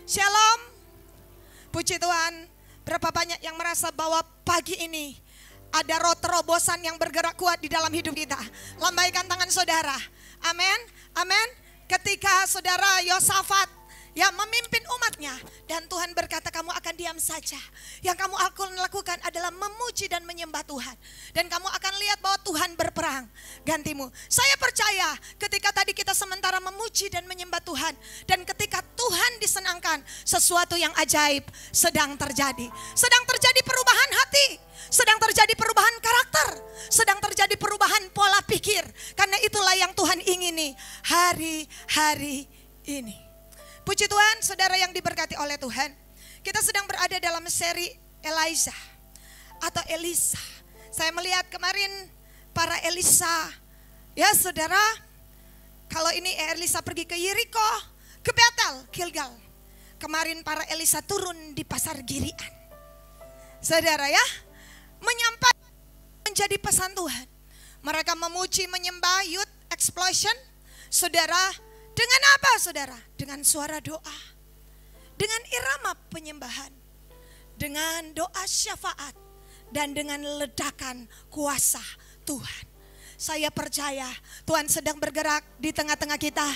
Shalom. Puji Tuhan. Berapa banyak yang merasa bahwa pagi ini ada roh terobosan yang bergerak kuat di dalam hidup kita. Lambaikan tangan saudara. Amin. Amin. Ketika saudara Yosafat yang memimpin umatnya, dan Tuhan berkata kamu akan diam saja. Yang kamu akan lakukan adalah memuji dan menyembah Tuhan. Dan kamu akan lihat bahwa Tuhan berperang gantimu. Saya percaya ketika tadi kita sementara memuji dan menyembah Tuhan, dan ketika Tuhan disenangkan, sesuatu yang ajaib sedang terjadi. Sedang terjadi perubahan hati, sedang terjadi perubahan karakter, sedang terjadi perubahan pola pikir. Karena itulah yang Tuhan ingini hari-hari ini. Puji Tuhan, saudara yang diberkati oleh Tuhan. Kita sedang berada dalam seri Elijah atau Elisa. Saya melihat kemarin para Elisa. Ya saudara, kalau ini Elisa pergi ke Yeriko, ke Betel, Gilgal. Kemarin para Elisa turun di pasar Girian. Saudara ya, menyampaikan menjadi pesan Tuhan. Mereka memuji, menyembah, youth explosion. Saudara, dengan apa saudara? Dengan suara doa, dengan irama penyembahan, dengan doa syafaat, dan dengan ledakan kuasa Tuhan. Saya percaya Tuhan sedang bergerak di tengah-tengah kita,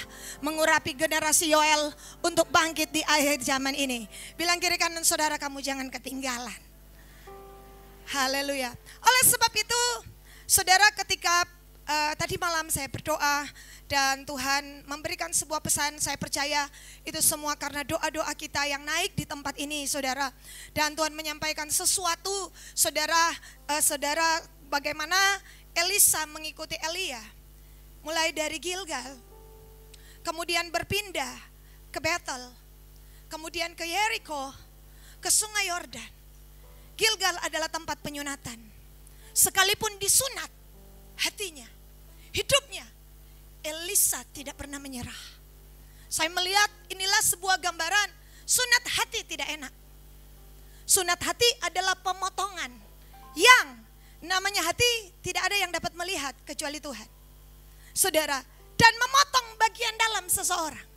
mengurapi generasi Yoel untuk bangkit di akhir zaman ini. Bilang kiri kanan saudara, kamu jangan ketinggalan. Haleluya. Oleh sebab itu saudara, ketika tadi malam saya berdoa dan Tuhan memberikan sebuah pesan, saya percaya itu semua karena doa-doa kita yang naik di tempat ini saudara. Dan Tuhan menyampaikan sesuatu saudara, bagaimana Elisa mengikuti Elia. Mulai dari Gilgal, kemudian berpindah ke Betel, kemudian ke Yeriko, ke sungai Yordan. Gilgal adalah tempat penyunatan. Sekalipun disunat hatinya, hidupnya, Elisa tidak pernah menyerah. Saya melihat inilah sebuah gambaran sunat hati tidak enak. Sunat hati adalah pemotongan yang namanya hati tidak ada yang dapat melihat kecuali Tuhan. Saudara, dan memotong bagian dalam seseorang.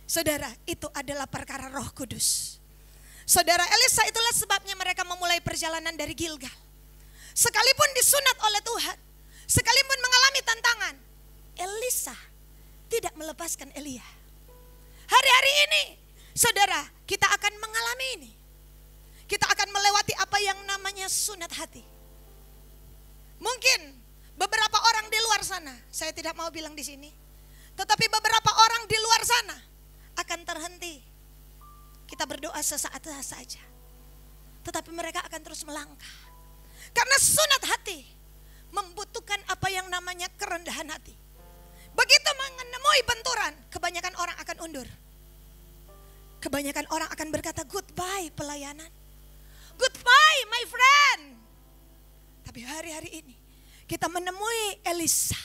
Saudara, itu adalah perkara Roh Kudus. Saudara, Elisa itulah sebabnya mereka memulai perjalanan dari Gilgal. Sekalipun disunat oleh Tuhan, sekalipun mengalami tantangan, Elisa tidak melepaskan Elia. Hari-hari ini, saudara, kita akan mengalami ini. Kita akan melewati apa yang namanya sunat hati. Mungkin beberapa orang di luar sana, saya tidak mau bilang di sini, tetapi beberapa orang di luar sana akan terhenti. Kita berdoa sesaat saja, tetapi mereka akan terus melangkah. Karena sunat hati membutuhkan apa yang namanya kerendahan hati. Begitu menemui benturan, kebanyakan orang akan undur. Kebanyakan orang akan berkata goodbye pelayanan. Goodbye my friend. Tapi hari-hari ini kita menemui Elisa.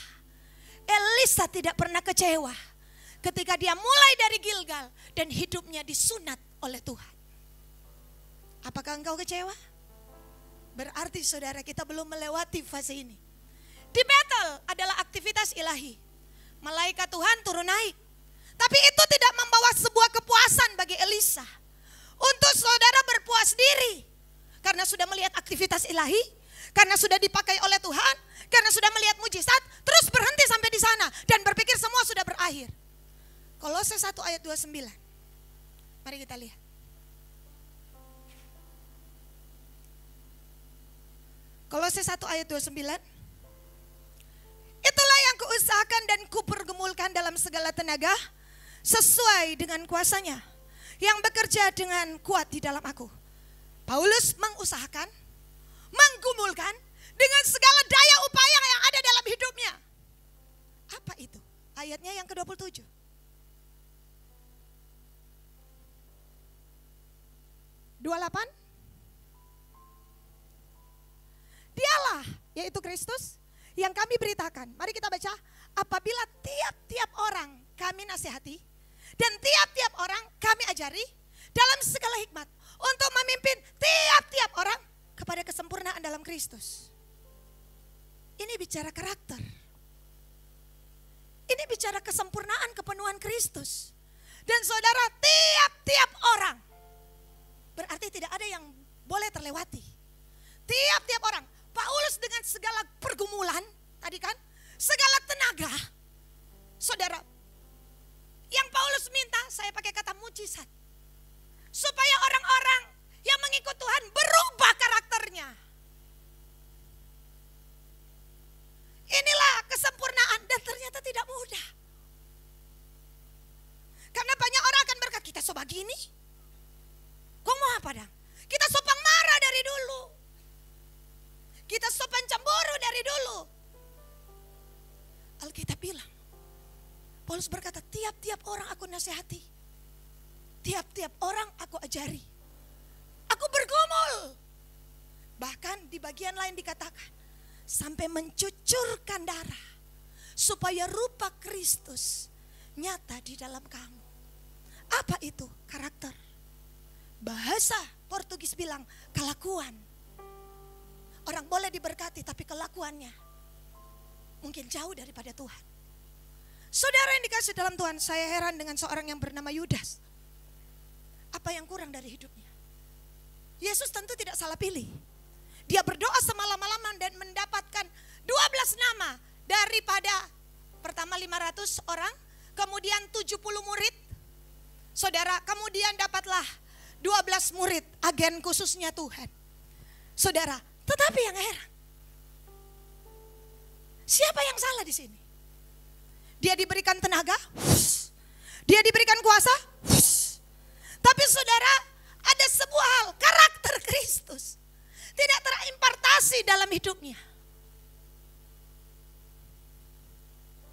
Elisa tidak pernah kecewa ketika dia mulai dari Gilgal dan hidupnya disunat oleh Tuhan. Apakah engkau kecewa? Berarti saudara, kita belum melewati fase ini. Di Betel adalah aktivitas ilahi. Malaikat Tuhan turun naik. Tapi itu tidak membawa sebuah kepuasan bagi Elisa. Untuk saudara berpuas diri. Karena sudah melihat aktivitas ilahi. Karena sudah dipakai oleh Tuhan. Karena sudah melihat mujizat. Terus berhenti sampai di sana. Dan berpikir semua sudah berakhir. Kolose 1 ayat 29. Mari kita lihat. Kolose 1 ayat 29. Itulah yang kuusahakan dan kupergumulkan dalam segala tenaga sesuai dengan kuasanya yang bekerja dengan kuat di dalam aku. Paulus mengusahakan, menggumulkan dengan segala daya upaya yang ada dalam hidupnya. Apa itu? Ayatnya yang ke-27. Dialah, yaitu Kristus, yang kami beritakan. Mari kita baca. Apabila tiap-tiap orang kami nasihati dan tiap-tiap orang kami ajari dalam segala hikmat untuk memimpin tiap-tiap orang kepada kesempurnaan dalam Kristus. Ini bicara karakter. Ini bicara kesempurnaan kepenuhan Kristus. Dan saudara, tiap-tiap boleh terlewati. Tiap-tiap orang. Paulus dengan segala pergumulan, tadi kan, segala tenaga. Saudara, yang Paulus minta, saya pakai kata mujizat. Supaya orang-orang yang mengikut Tuhan berubah karakternya. Inilah kesempurnaan dan ternyata tidak mudah. Karena banyak orang akan berkata, kita so begini. Kok mau apa dong? Kita sopang marah dari dulu. Kita sopan cemburu dari dulu. Alkitab bilang, Paulus berkata, tiap-tiap orang aku nasihati. Tiap-tiap orang aku ajari. Aku bergumul. Bahkan di bagian lain dikatakan, sampai mencucurkan darah. Supaya rupa Kristus nyata di dalam kamu. Apa itu? Karakter. Bahasa Portugis bilang kelakuan. Orang boleh diberkati tapi kelakuannya mungkin jauh daripada Tuhan. Saudara yang dikasih dalam Tuhan, saya heran dengan seorang yang bernama Yudas. Apa yang kurang dari hidupnya? Yesus tentu tidak salah pilih. Dia berdoa semalam-malaman dan mendapatkan 12 nama daripada pertama 500 orang, kemudian 70 murid. Saudara, kemudian dapatlah 12 murid, agen khususnya Tuhan. Saudara, tetapi yang heran, siapa yang salah di sini? Dia diberikan tenaga, dia diberikan kuasa, tapi saudara, ada sebuah hal, karakter Kristus tidak terimpartasi dalam hidupnya.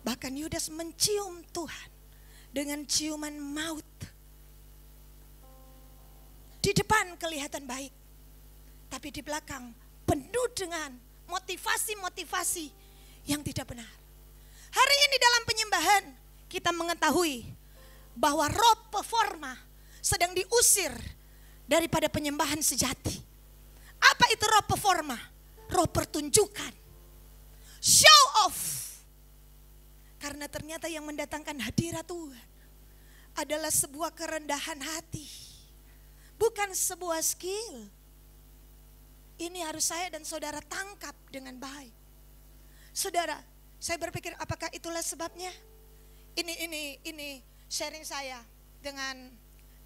Bahkan Yudas mencium Tuhan dengan ciuman maut. Di depan kelihatan baik, tapi di belakang penuh dengan motivasi-motivasi yang tidak benar. Hari ini dalam penyembahan kita mengetahui bahwa roh performa sedang diusir daripada penyembahan sejati. Apa itu roh performa? Roh pertunjukan, show off. Karena ternyata yang mendatangkan hadirat Tuhan adalah sebuah kerendahan hati. Bukan sebuah skill. Ini harus saya dan saudara tangkap dengan baik. Saudara, saya berpikir apakah itulah sebabnya? Ini sharing saya dengan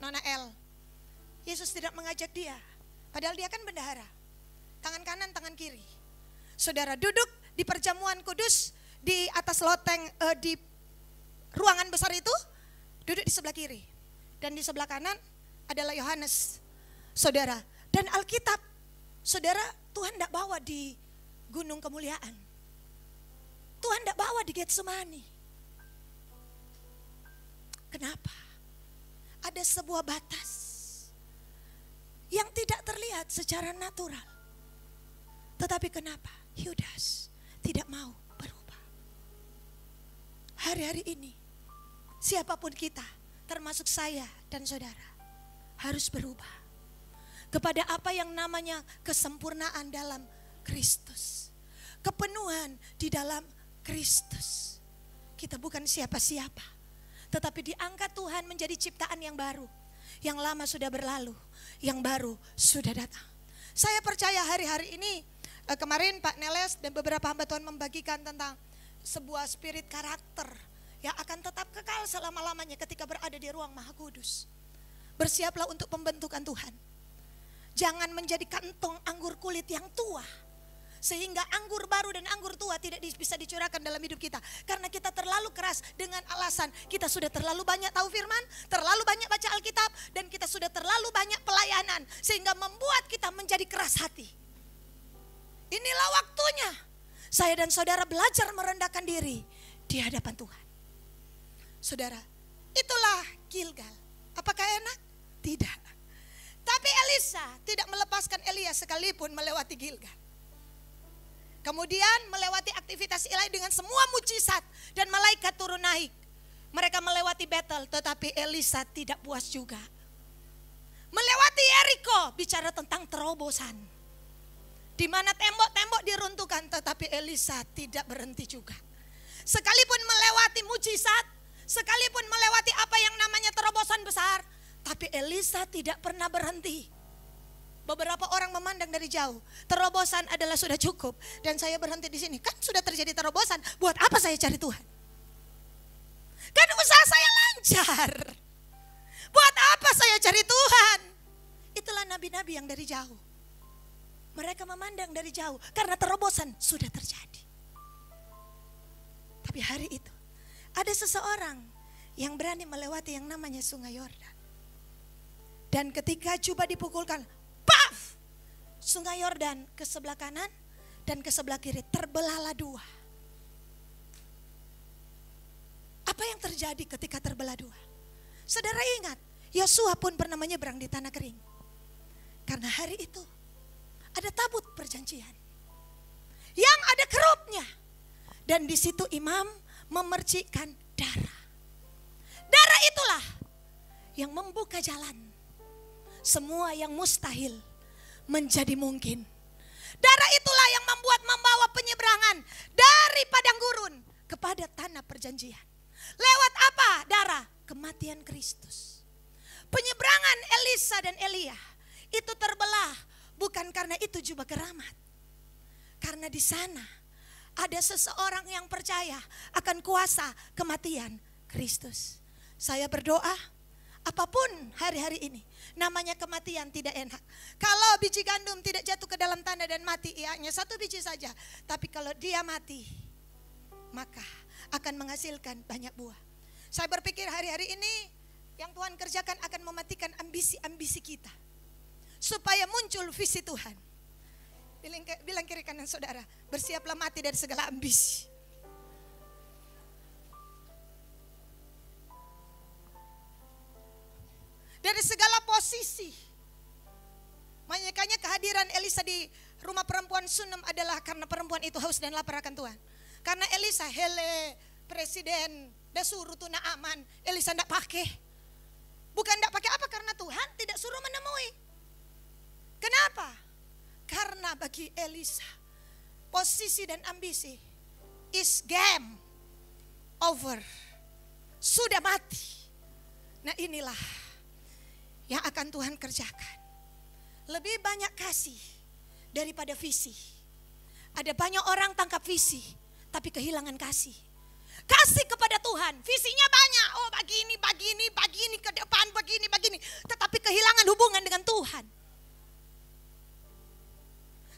Nona El. Yesus tidak mengajak dia, padahal dia kan bendahara. Tangan kanan, tangan kiri. Saudara duduk di perjamuan kudus di atas loteng di ruangan besar itu, duduk di sebelah kiri. Dan di sebelah kanan adalah Yohanes, saudara. Dan Alkitab, saudara, Tuhan tidak bawa di gunung kemuliaan. Tuhan tidak bawa di Getsemani. Kenapa? Ada sebuah batas yang tidak terlihat secara natural. Tetapi kenapa Yudas tidak mau berubah? Hari-hari ini, siapapun kita, termasuk saya dan saudara, harus berubah kepada apa yang namanya kesempurnaan dalam Kristus. Kepenuhan di dalam Kristus. Kita bukan siapa-siapa, tetapi diangkat Tuhan menjadi ciptaan yang baru. Yang lama sudah berlalu, yang baru sudah datang. Saya percaya hari-hari ini, kemarin Pak Neles dan beberapa hamba Tuhan membagikan tentang sebuah spirit karakter yang akan tetap kekal selama-lamanya ketika berada di ruang Maha Kudus. Bersiaplah untuk pembentukan Tuhan. Jangan menjadi kantong anggur kulit yang tua, sehingga anggur baru dan anggur tua tidak bisa dicurahkan dalam hidup kita. Karena kita terlalu keras dengan alasan kita sudah terlalu banyak tahu firman, terlalu banyak baca Alkitab, dan kita sudah terlalu banyak pelayanan, sehingga membuat kita menjadi keras hati. Inilah waktunya saya dan saudara belajar merendahkan diri di hadapan Tuhan. Saudara, itulah Gilgal. Apakah enak? Tidak. Tapi Elisa tidak melepaskan Elia sekalipun melewati Gilgal. Kemudian melewati aktivitas ilahi dengan semua mujizat dan malaikat turun naik. Mereka melewati Betel, tetapi Elisa tidak puas juga. Melewati Yeriko, bicara tentang terobosan. Di mana tembok-tembok diruntuhkan, tetapi Elisa tidak berhenti juga. Sekalipun melewati mujizat, sekalipun melewati apa yang namanya terobosan besar, tapi Elisa tidak pernah berhenti. Beberapa orang memandang dari jauh. Terobosan adalah sudah cukup. Dan saya berhenti di sini. Kan sudah terjadi terobosan. Buat apa saya cari Tuhan? Kan usaha saya lancar. Buat apa saya cari Tuhan? Itulah nabi-nabi yang dari jauh. Mereka memandang dari jauh. Karena terobosan sudah terjadi. Tapi hari itu ada seseorang yang berani melewati yang namanya Sungai Yordan. Dan ketika jubah dipukulkan, paf! Sungai Yordan ke sebelah kanan dan ke sebelah kiri terbelahlah dua. Apa yang terjadi ketika terbelah dua? Saudara ingat, Yosua pun pernah menyeberang di tanah kering. Karena hari itu ada tabut perjanjian yang ada kerupnya. Dan di situ imam memercikkan darah. Darah itulah yang membuka jalan. Semua yang mustahil menjadi mungkin. Darah itulah yang membawa penyeberangan dari padang gurun kepada tanah perjanjian. Lewat apa? Darah kematian Kristus. Penyeberangan Elisa dan Elia itu terbelah bukan karena itu jubah keramat. Karena di sana ada seseorang yang percaya akan kuasa kematian Kristus. Saya berdoa, apapun hari-hari ini, namanya kematian tidak enak. Kalau biji gandum tidak jatuh ke dalam tanah dan mati, ia hanya satu biji saja. Tapi kalau dia mati, maka akan menghasilkan banyak buah. Saya berpikir hari-hari ini yang Tuhan kerjakan akan mematikan ambisi-ambisi kita. Supaya muncul visi Tuhan. Bilang kiri kanan saudara, bersiaplah mati dari segala ambisi. Dari segala posisi. Makanya kehadiran Elisa di rumah perempuan Sunem adalah karena perempuan itu haus dan lapar akan Tuhan. Karena Elisa, hele presiden dasuruh tuna aman, Elisa tidak pakai. Bukan tidak pakai apa? Karena Tuhan tidak suruh menemui. Kenapa? Karena bagi Elisa, posisi dan ambisi is game over. Sudah mati. Nah inilah yang akan Tuhan kerjakan. Lebih banyak kasih daripada visi. Ada banyak orang tangkap visi, tapi kehilangan kasih. Kasih kepada Tuhan, visinya banyak. Oh begini ke depan, begini. Tetapi kehilangan hubungan dengan Tuhan.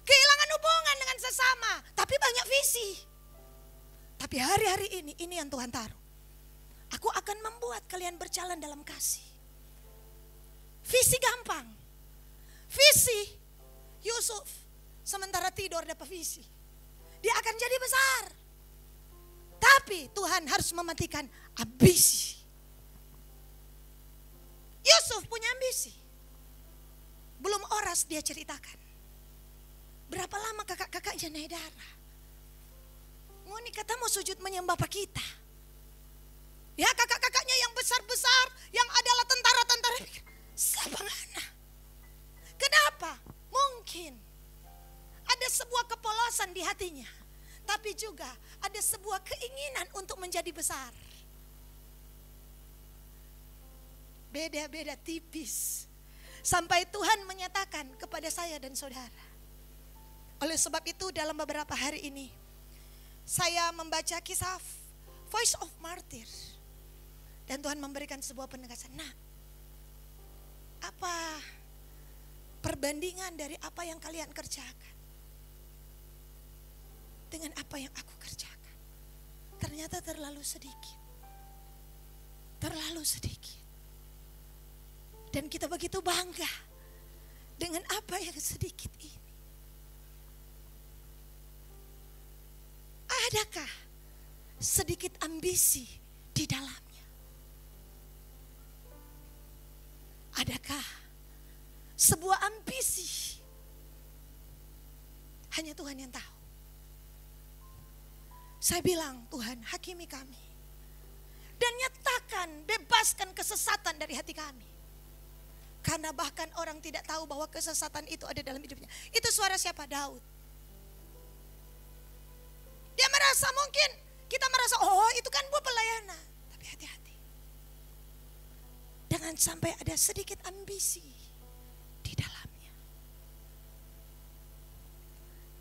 Kehilangan hubungan dengan sesama, tapi banyak visi. Tapi hari-hari ini yang Tuhan taruh. Aku akan membuat kalian berjalan dalam kasih. Visi gampang. Visi Yusuf sementara tidur dapat visi. Dia akan jadi besar. Tapi Tuhan harus mematikan ambisi. Yusuf punya ambisi. Belum oras dia ceritakan. Berapa lama kakak-kakaknya naik darah. Ngoni kata mau sujud menyembah Pak kita. Ya kakak-kakaknya yang besar-besar, yang adalah tentara-tentara. Siapa ngana? Kenapa? Mungkin ada sebuah kepolosan di hatinya. Tapi juga ada sebuah keinginan untuk menjadi besar. Beda-beda tipis. Sampai Tuhan menyatakan kepada saya dan saudara. Oleh sebab itu dalam beberapa hari ini saya membaca kisah Voice of Martyr. Dan Tuhan memberikan sebuah penegasan. Nah, apa perbandingan dari apa yang kalian kerjakan dengan apa yang aku kerjakan? Ternyata terlalu sedikit. Terlalu sedikit. Dan kita begitu bangga dengan apa yang sedikit ini. Adakah sedikit ambisi di dalamnya? Adakah sebuah ambisi? Hanya Tuhan yang tahu. Saya bilang, Tuhan hakimi kami. Dan nyatakan, bebaskan kesesatan dari hati kami. Karena bahkan orang tidak tahu bahwa kesesatan itu ada dalam hidupnya. Itu suara siapa? Daud. Dia merasa mungkin, kita merasa, oh itu kan buah pelayanan. Tapi hati-hati. Jangan sampai ada sedikit ambisi di dalamnya.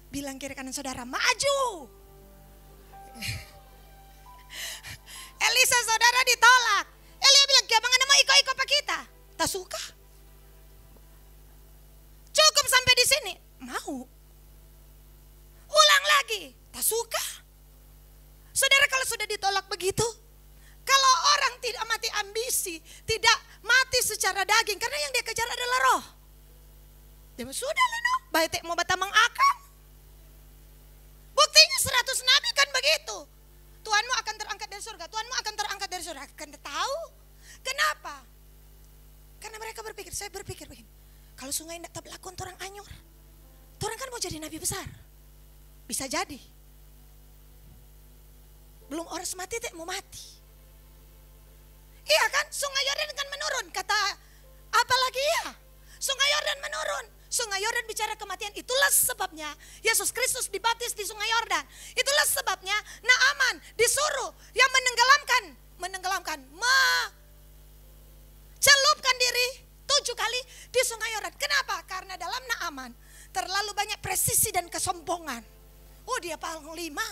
Bilang kiri kanan saudara, maju. Elisa saudara ditolak. Elia bilang, "Kia mangana mau iko-iko pa kita?" Tak suka. Cukup sampai di sini. Mau. Ulang lagi. Tak suka. Saudara, kalau sudah ditolak begitu, kalau orang tidak mati ambisi, tidak mati secara daging, karena yang dia kejar adalah roh. Dia sudah leno, baik mau batamang akam. Buktinya 100 nabi kan begitu. Tuhanmu akan terangkat dari surga, Tuhanmu akan terangkat dari surga. Kan tahu? Kenapa? Karena mereka berpikir, saya berpikir begini, kalau sungai tidak berlaku orang anyur, orang kan mau jadi nabi besar. Bisa jadi. Belum orang mati, mau mati. Iya kan, sungai Yordan kan menurun, kata apalagi ya, sungai Yordan menurun. Sungai Yordan bicara kematian, itulah sebabnya Yesus Kristus dibaptis di sungai Yordan. Itulah sebabnya Naaman disuruh yang menenggelamkan, celupkan diri 7 kali di sungai Yordan. Kenapa? Karena dalam Naaman terlalu banyak presisi dan kesombongan. Oh, dia panglima,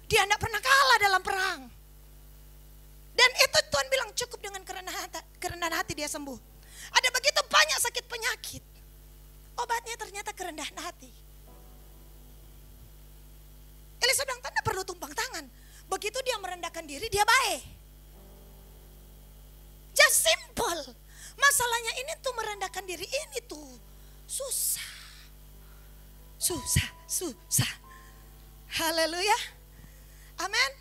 dia tidak pernah kalah dalam perang. Dan itu Tuhan bilang cukup dengan kerendahan hati dia sembuh. Ada begitu banyak sakit penyakit, obatnya ternyata kerendahan hati. Elisa bilang, "Tanda perlu tumpang tangan." Begitu dia merendahkan diri, dia baik. Just simple. Masalahnya ini tuh merendahkan diri ini tuh susah. Haleluya. Amin.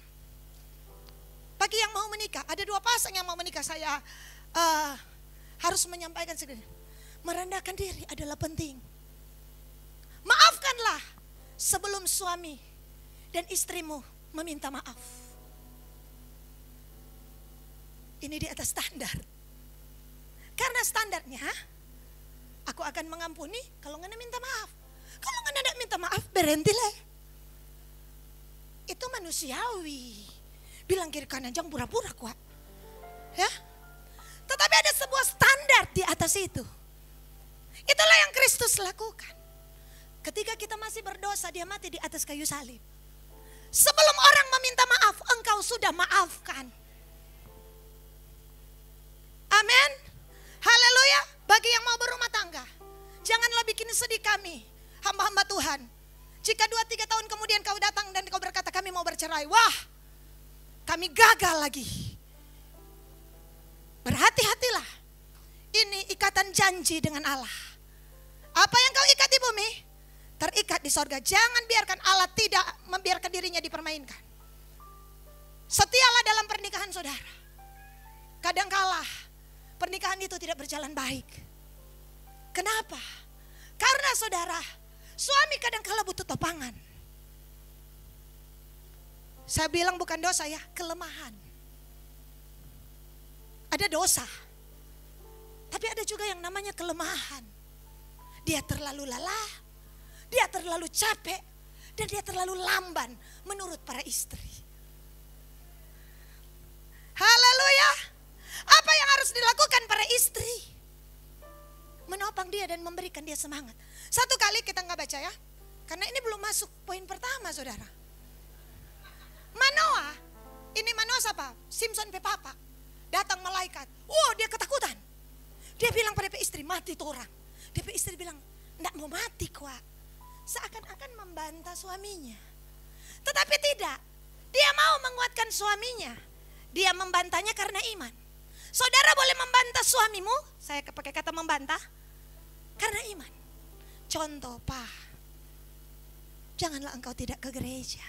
Bagi yang mau menikah, ada 2 pasang yang mau menikah, saya harus menyampaikan sedikit. Merendahkan diri adalah penting. Maafkanlah sebelum suami dan istrimu meminta maaf. Ini di atas standar. Karena standarnya, aku akan mengampuni kalau ngana minta maaf. Kalau ngana tidak minta maaf, berhentilah. Itu manusiawi. Bilang kiri kanan jangan pura-pura kuat. Ya. Tetapi ada sebuah standar di atas itu. Itulah yang Kristus lakukan. Ketika kita masih berdosa, dia mati di atas kayu salib. Sebelum orang meminta maaf, engkau sudah maafkan. Amin. Haleluya. Bagi yang mau berumah tangga, janganlah bikin sedih kami, hamba-hamba Tuhan. Jika 2-3 tahun kemudian kau datang dan kau berkata kami mau bercerai, wah, kami gagal lagi. Berhati-hatilah. Ini ikatan janji dengan Allah. Apa yang kau ikat di bumi, terikat di sorga. Jangan biarkan Allah tidak membiarkan dirinya dipermainkan. Setialah dalam pernikahan saudara. Kadangkala pernikahan itu tidak berjalan baik. Kenapa? Karena saudara, suami kadangkala butuh topangan. Saya bilang bukan dosa ya, kelemahan. Ada dosa. Tapi ada juga yang namanya kelemahan. Dia terlalu lelah, dia terlalu capek, dan dia terlalu lamban menurut para istri. Haleluya. Apa yang harus dilakukan para istri? Menopang dia dan memberikan dia semangat. Satu kali kita nggak baca ya, karena ini belum masuk poin pertama saudara. Manoah, ini Manoah siapa? Simpson pe papa. Datang malaikat, dia ketakutan. Dia bilang pada istri, mati tuh orang. Dia istri bilang, enggak mau mati kuat. Seakan-akan membantah suaminya. Tetapi tidak, dia mau menguatkan suaminya. Dia membantahnya karena iman. Saudara boleh membantah suamimu, saya pakai kata membantah, karena iman. Contoh, Pak, janganlah engkau tidak ke gereja.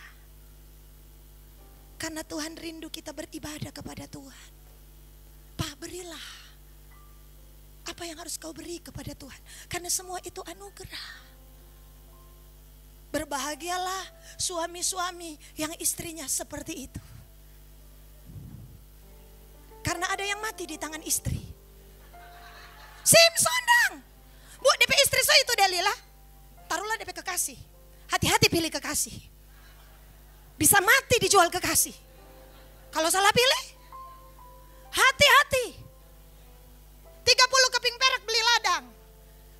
Karena Tuhan rindu kita beribadah kepada Tuhan. Pak, berilah apa yang harus kau beri kepada Tuhan. Karena semua itu anugerah. Berbahagialah suami-suami yang istrinya seperti itu. Karena ada yang mati di tangan istri. Simpson dong. Bu, DP istri saya itu Dalila. Taruhlah DP kekasih. Hati-hati pilih kekasih. Bisa mati dijual kekasih. Kalau salah pilih, hati-hati. 30 keping perak beli ladang.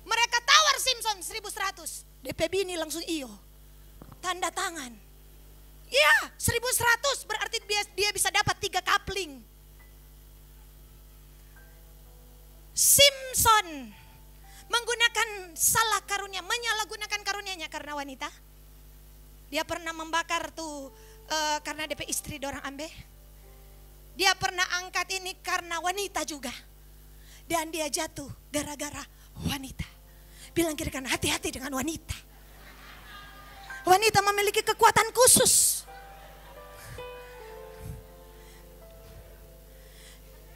Mereka tawar Simpson 1.100. DP bini langsung iyo. tanda tangan. Ya, 1100 berarti dia bisa dapat 3 kapling. Simpson menggunakan salah karunia, menyalahgunakan karunianya karena wanita. Dia pernah membakar tuh karena DP istri dorang ambe. Dia pernah angkat ini karena wanita juga. Dan dia jatuh gara-gara wanita. Bilang kiri kanan, hati-hati dengan wanita. Wanita memiliki kekuatan khusus.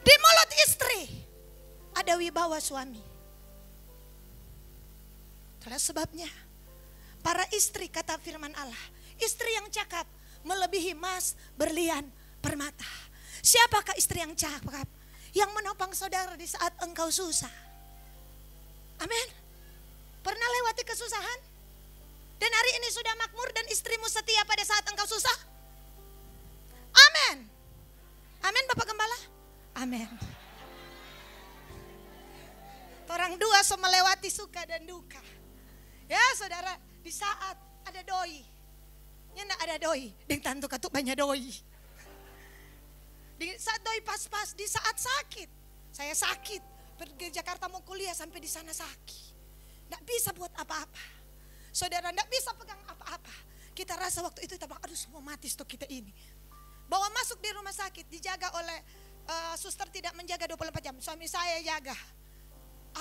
Di mulut istri ada wibawa suami. Itulah sebabnya para istri, kata firman Allah, istri yang cakap melebihi emas, berlian, permata. Siapakah istri yang cakap? Yang menopang saudara di saat engkau susah. Amin. Pernah lewati kesusahan? Dan hari ini sudah makmur dan istrimu setia pada saat engkau susah? Amin. Amin Bapak Gembala? Amin. Orang dua so melewati suka dan duka. Ya saudara, di saat ada doi. Ya enggak ada doi, ding tantu katuk banyak doi. Di saat doi pas-pas, di saat sakit. Saya sakit, pergi ke Jakarta mau kuliah sampai di sana sakit. Enggak bisa buat apa-apa. Saudara enggak bisa pegang apa-apa. Kita rasa waktu itu kita bilang, aduh semua mati stok kita ini. Bawa masuk di rumah sakit, dijaga oleh suster tidak menjaga 24 jam. Suami saya jaga.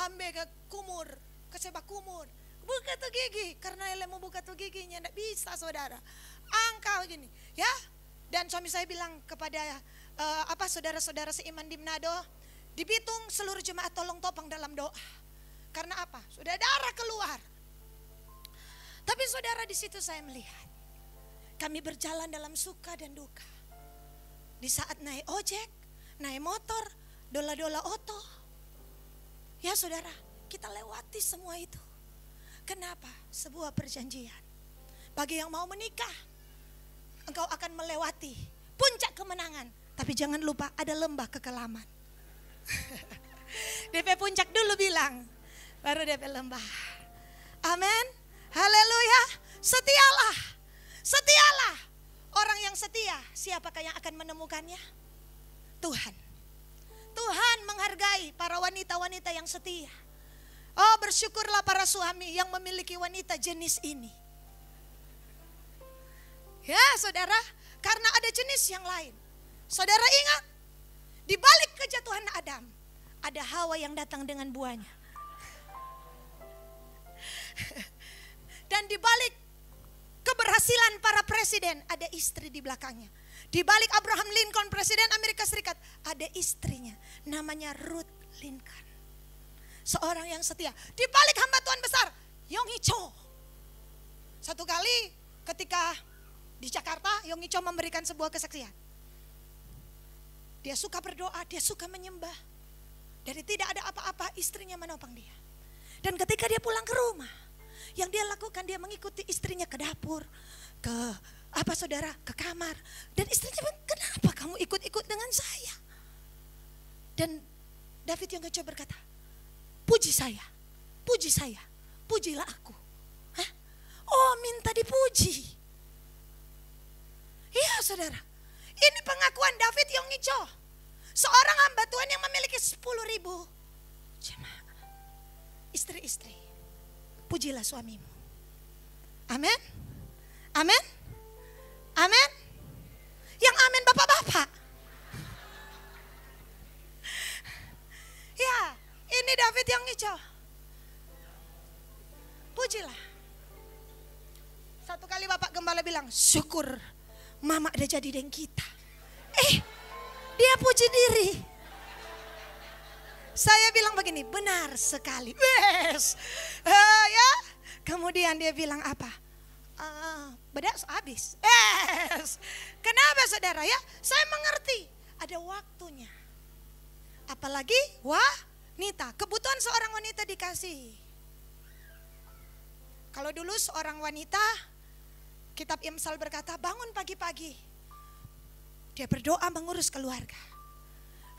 Ambil ke kumur, ke sebak kumur. Buka tuh gigi, karena ele mau buka tuh giginya enggak bisa saudara. Angka gini, ya. Dan suami saya bilang kepada saudara-saudara seiman di Manado, di Bitung seluruh jemaat tolong topang dalam doa. Karena apa? Sudah darah keluar. Tapi saudara, di situ saya melihat kami berjalan dalam suka dan duka. Di saat naik ojek, naik motor, dola-dola oto. Ya saudara, kita lewati semua itu. Kenapa? Sebuah perjanjian. Bagi yang mau menikah, engkau akan melewati puncak kemenangan. Tapi jangan lupa ada lembah kekelaman. DP puncak dulu bilang, baru DP lembah. Amin. Haleluya. Setialah. Setialah. Orang yang setia, siapakah yang akan menemukannya? Tuhan. Tuhan menghargai para wanita-wanita yang setia. Oh, bersyukurlah para suami yang memiliki wanita jenis ini. Ya saudara, karena ada jenis yang lain. Saudara ingat, di balik kejatuhan Adam, ada Hawa yang datang dengan buahnya. Dan di balik keberhasilan para presiden, ada istri di belakangnya. Di balik Abraham Lincoln, presiden Amerika Serikat, ada istrinya, namanya Ruth Lincoln. Seorang yang setia. Di balik hamba Tuhan besar, Yong Hee Cho. Satu kali ketika di Jakarta, Yong Hee Cho memberikan sebuah kesaksian. Dia suka berdoa, dia suka menyembah. Dari tidak ada apa-apa, istrinya menopang dia. Dan ketika dia pulang ke rumah, yang dia lakukan, dia mengikuti istrinya ke dapur, ke ke kamar. Dan istrinya bilang, kenapa kamu ikut-ikut dengan saya? Dan David yang kecil berkata, puji saya, pujilah aku. Hah? Oh, minta dipuji. Iya saudara, ini pengakuan David yang Yongicho, seorang hamba Tuhan yang memiliki 10.000 jemaat. Istri-istri, pujilah suamimu. Amin. Amin. Amin. Yang amin bapak-bapak. Ya, ini David yang hijau. Pujilah. Satu kali Bapak Gembala bilang, syukur mama ada jadi dengan kita. Dia puji diri. Saya bilang begini, benar sekali. Yes. Ya. Kemudian dia bilang apa? Bedak habis. Yes. Kenapa saudara ya? Saya mengerti. Ada waktunya. Apalagi wanita. Kebutuhan seorang wanita dikasih. Kalau dulu seorang wanita, kitab Amsal berkata, bangun pagi-pagi. Dia berdoa mengurus keluarga.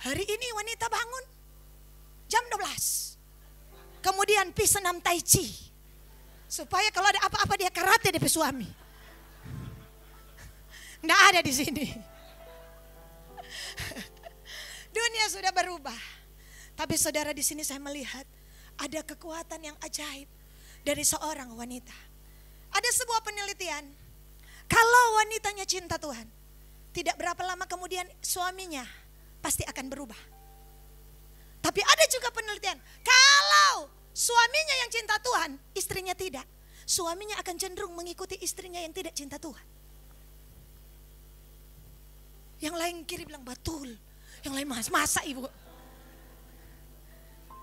Hari ini wanita bangun jam 12. Kemudian pi senam tai chi. Supaya kalau ada apa-apa dia karate dari suami. Nggak ada di sini. Dunia sudah berubah. Tapi saudara, di sini saya melihat ada kekuatan yang ajaib dari seorang wanita. Ada sebuah penelitian, kalau wanitanya cinta Tuhan, tidak berapa lama kemudian suaminya pasti akan berubah. Tapi ada juga penelitian, kalau suaminya yang cinta Tuhan, istrinya tidak, suaminya akan cenderung mengikuti istrinya yang tidak cinta Tuhan. Yang lain kiri bilang betul, yang lain masa ibu.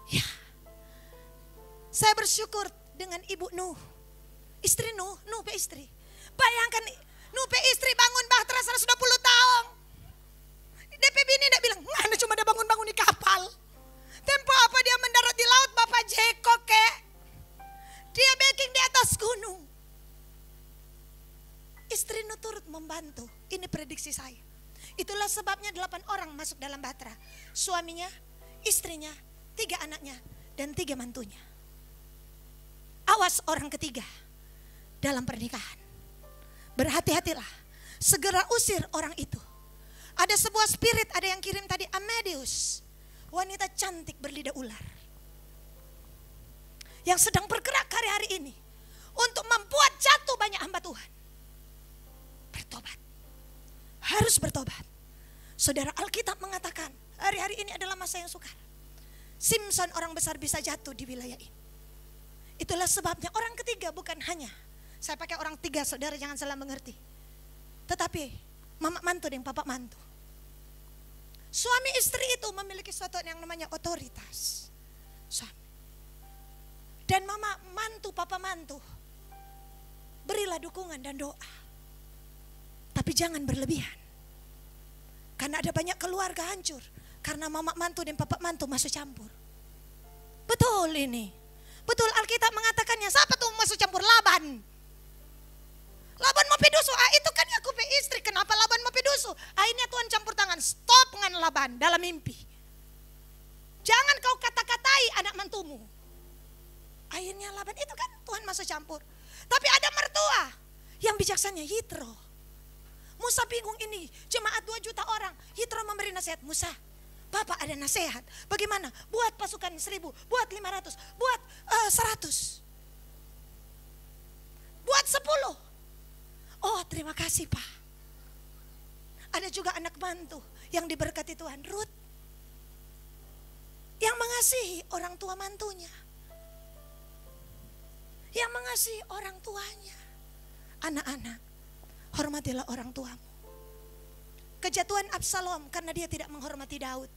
Ya, saya bersyukur dengan Ibu Nuh, istri Nuh pe istri. Bayangkan Nuh pe istri bangun bahtera 120 tahun. DP bini tidak bilang, mana cuma dia bangun-bangun di kapal. Tempo apa dia mendarat di laut, Bapak Jeko kek. Dia baking di atas gunung. Istri Nuh turut membantu. Ini prediksi saya. Itulah sebabnya 8 orang masuk dalam bahtera. Suaminya, istrinya, 3 anaknya, dan 3 mantunya. Awas orang ketiga dalam pernikahan. Berhati-hatilah. Segera usir orang itu. Ada sebuah spirit, ada yang kirim tadi, Amadeus. Wanita cantik berlidah ular. Yang sedang bergerak hari-hari ini. Untuk membuat jatuh banyak hamba Tuhan. Bertobat. Harus bertobat. Saudara, Alkitab mengatakan hari-hari ini adalah masa yang sukar. Simpson orang besar bisa jatuh di wilayah ini. Itulah sebabnya orang ketiga bukan hanya, saya pakai orang 3 saudara jangan salah mengerti. Tetapi mama mantu dan papa mantu. Suami istri itu memiliki sesuatu yang namanya otoritas. Suami. Dan mama mantu, papa mantu, berilah dukungan dan doa. Tapi jangan berlebihan. Karena ada banyak keluarga hancur. Karena mama mantu dan papa mantu masuk campur. Betul ini. Betul Alkitab mengatakannya. Siapa tuh masuk campur? Laban. Laban mau pedusu. Itu kan aku pe istri. Kenapa Laban mau pedusu? Akhirnya Tuhan campur tangan. Stop dengan Laban dalam mimpi. Jangan kau kata-katai anak mantumu. Akhirnya Laban itu kan Tuhan masuk campur. Tapi ada mertua yang bijaksana, Yitro. Musa bingung ini, jemaat 2 juta orang. Yitro memberi nasihat, Musa, Bapak ada nasihat. Bagaimana? Buat pasukan 1000, buat 500, buat 100. Buat 10. Oh, terima kasih Pak. Ada juga anak mantu yang diberkati Tuhan, Ruth. Yang mengasihi orang tua mantunya. Yang mengasihi orang tuanya. Anak-anak, hormatilah orang tuamu. Kejatuhan Absalom karena dia tidak menghormati Daud.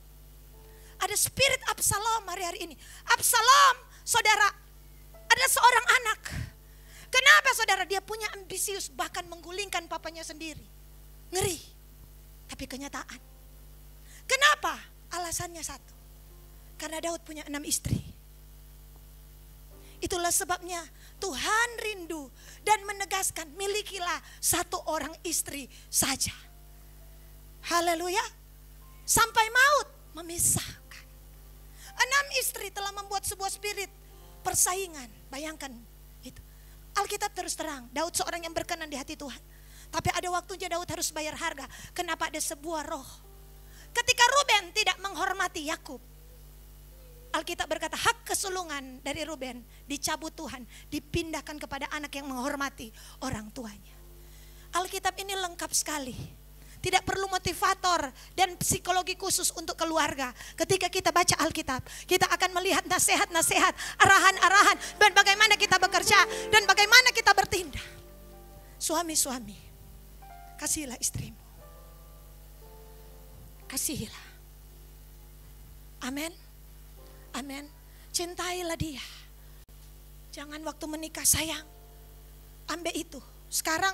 Ada spirit Absalom hari-hari ini. Absalom, saudara, adalah seorang anak. Kenapa saudara? Dia punya ambisius, bahkan menggulingkan papanya sendiri. Ngeri. Tapi kenyataan. Kenapa? Alasannya satu. Karena Daud punya 6 istri. Itulah sebabnya Tuhan rindu dan menegaskan, milikilah 1 orang istri saja. Haleluya. Sampai maut memisahkan. 6 istri telah membuat sebuah spirit persaingan. Bayangkan itu. Alkitab terus terang, Daud seorang yang berkenan di hati Tuhan. Tapi ada waktunya Daud harus bayar harga. Kenapa? Ada sebuah roh. Ketika Ruben tidak menghormati Yakub, Alkitab berkata hak kesulungan dari Ruben dicabut Tuhan, dipindahkan kepada anak yang menghormati orang tuanya. Alkitab ini lengkap sekali. Tidak perlu motivator dan psikologi khusus untuk keluarga. Ketika kita baca Alkitab, kita akan melihat nasihat-nasihat, arahan-arahan, dan bagaimana kita bekerja, dan bagaimana kita bertindak. Suami-suami, kasihilah istrimu. Kasihilah. Amin. Amin. Cintailah dia. Jangan waktu menikah sayang, ambil itu. Sekarang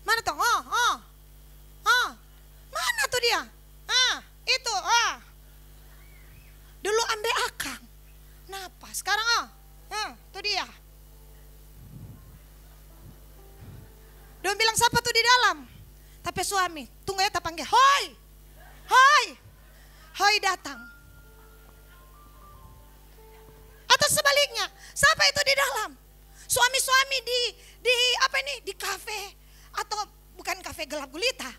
mana tuh? Mana tuh dia? Itu. Dulu ambil akang. Kenapa? Sekarang tuh dia. Dia bilang siapa tuh di dalam? Tapi suami, tunggu ya, tak panggil. Hoi, hoi, hoi datang. Atau sebaliknya, siapa itu di dalam? Suami-suami di apa ini? Di kafe atau bukan kafe gelap gulita.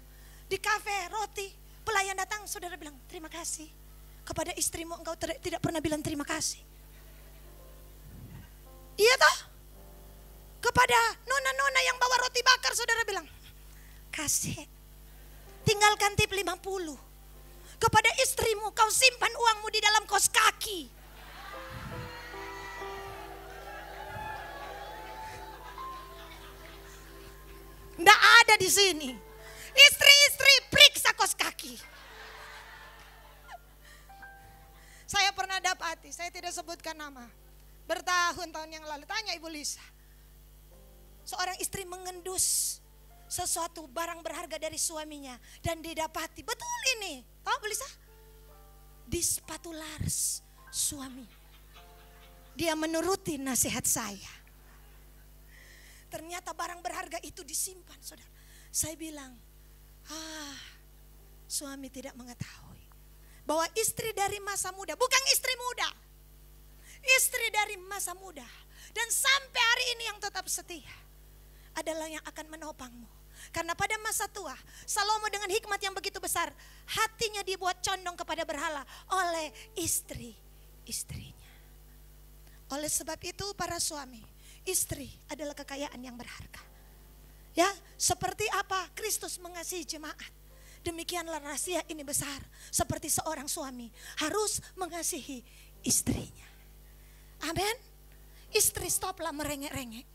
Di kafe roti, pelayan datang, saudara bilang, terima kasih. Kepada istrimu engkau tidak pernah bilang terima kasih. Iya toh? Kepada nona-nona yang bawa roti bakar, saudara bilang, kasih. Tinggalkan tip 50. Kepada istrimu kau simpan uangmu di dalam kaos kaki. Nggak ada di sini. Istri-istri periksa kaos kaki. Saya pernah dapati, saya tidak sebutkan nama. Bertahun-tahun yang lalu, tanya Ibu Lisa. Seorang istri mengendus sesuatu barang berharga dari suaminya dan didapati, betul ini. Tahu Bu Lisa? Di sepatu laras suami. Dia menuruti nasihat saya. Ternyata barang berharga itu disimpan, saudara. Saya bilang, suami tidak mengetahui bahwa istri dari masa muda, bukan istri muda, istri dari masa muda, dan sampai hari ini yang tetap setia adalah yang akan menopangmu. Karena pada masa tua, Salomo dengan hikmat yang begitu besar, hatinya dibuat condong kepada berhala oleh istri-istrinya. Oleh sebab itu para suami, istri adalah kekayaan yang berharga. Ya, seperti apa Kristus mengasihi jemaat, demikianlah rahasia ini besar. Seperti seorang suami harus mengasihi istrinya. Amin. Istri stoplah merengek-rengek,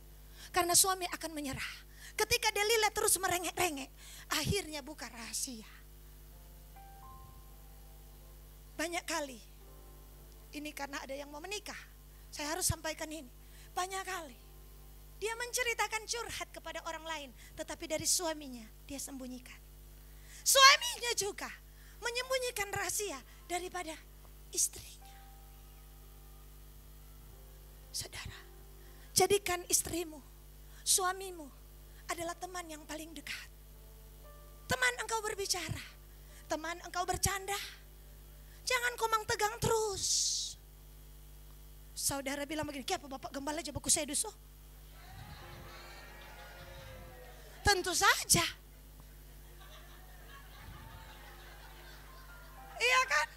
karena suami akan menyerah. Ketika Delila terus merengek-rengek, akhirnya buka rahasia. Banyak kali, ini karena ada yang mau menikah, saya harus sampaikan ini. Banyak kali dia menceritakan curhat kepada orang lain, tetapi dari suaminya dia sembunyikan. Suaminya juga menyembunyikan rahasia daripada istrinya. Saudara, jadikan istrimu, suamimu adalah teman yang paling dekat. Teman engkau berbicara, teman engkau bercanda. Jangan komang tegang terus. Saudara bilang begini, "Kiapa Bapak gembala aja baku sedus oh?" Tentu saja. Iya kan?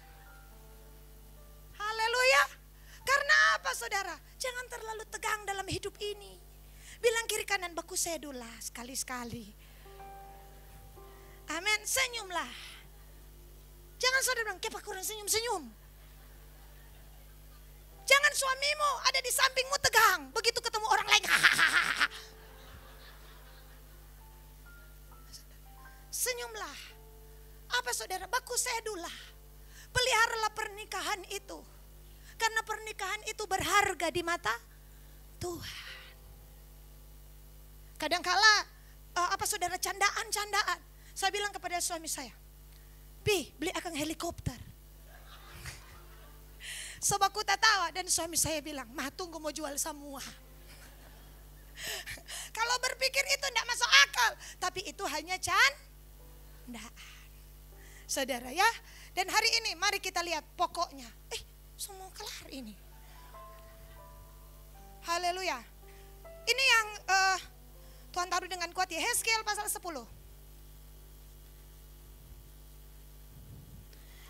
Haleluya. Karena apa saudara? Jangan terlalu tegang dalam hidup ini. Bilang kiri kanan, baku sedulah sekali-sekali. Amin, senyumlah. Jangan saudara bilang, "Kiapa kurang senyum-senyum?" Jangan suamimu ada di sampingmu tegang, begitu ketemu orang lain, hahaha. Senyumlah. Apa saudara? Baku sedulah. Peliharalah pernikahan itu. Karena pernikahan itu berharga di mata Tuhan. Kadangkala apa saudara, candaan-candaan. Saya bilang kepada suami saya, "Pi, beli akang helikopter." Sobaku tawa dan suami saya bilang, "Mah tunggu mau jual semua." Kalau berpikir itu tidak masuk akal, tapi itu hanya candaan. Saudara ya, dan hari ini mari kita lihat pokoknya. Semua kelar ini. Haleluya. Ini yang Tuhan taruh dengan kuat, Yehezkiel pasal 10.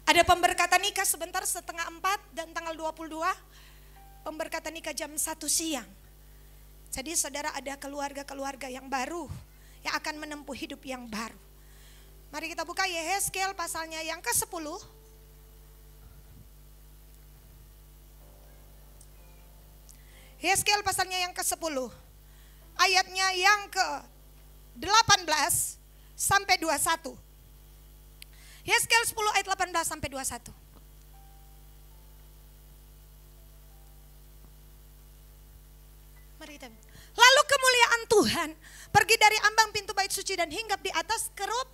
Ada pemberkatan nikah sebentar setengah 4 dan tanggal 22. Pemberkatan nikah jam 1 siang. Jadi saudara ada keluarga-keluarga yang baru yang akan menempuh hidup yang baru. Mari kita buka Yehezkiel pasalnya yang ke-10. Yehezkiel pasalnya yang ke-10. Ayatnya yang ke-18 sampai 21. Yehezkiel 10 ayat 18 sampai 21. Mari kita. Lalu kemuliaan Tuhan pergi dari ambang pintu bait suci dan hinggap di atas kerub.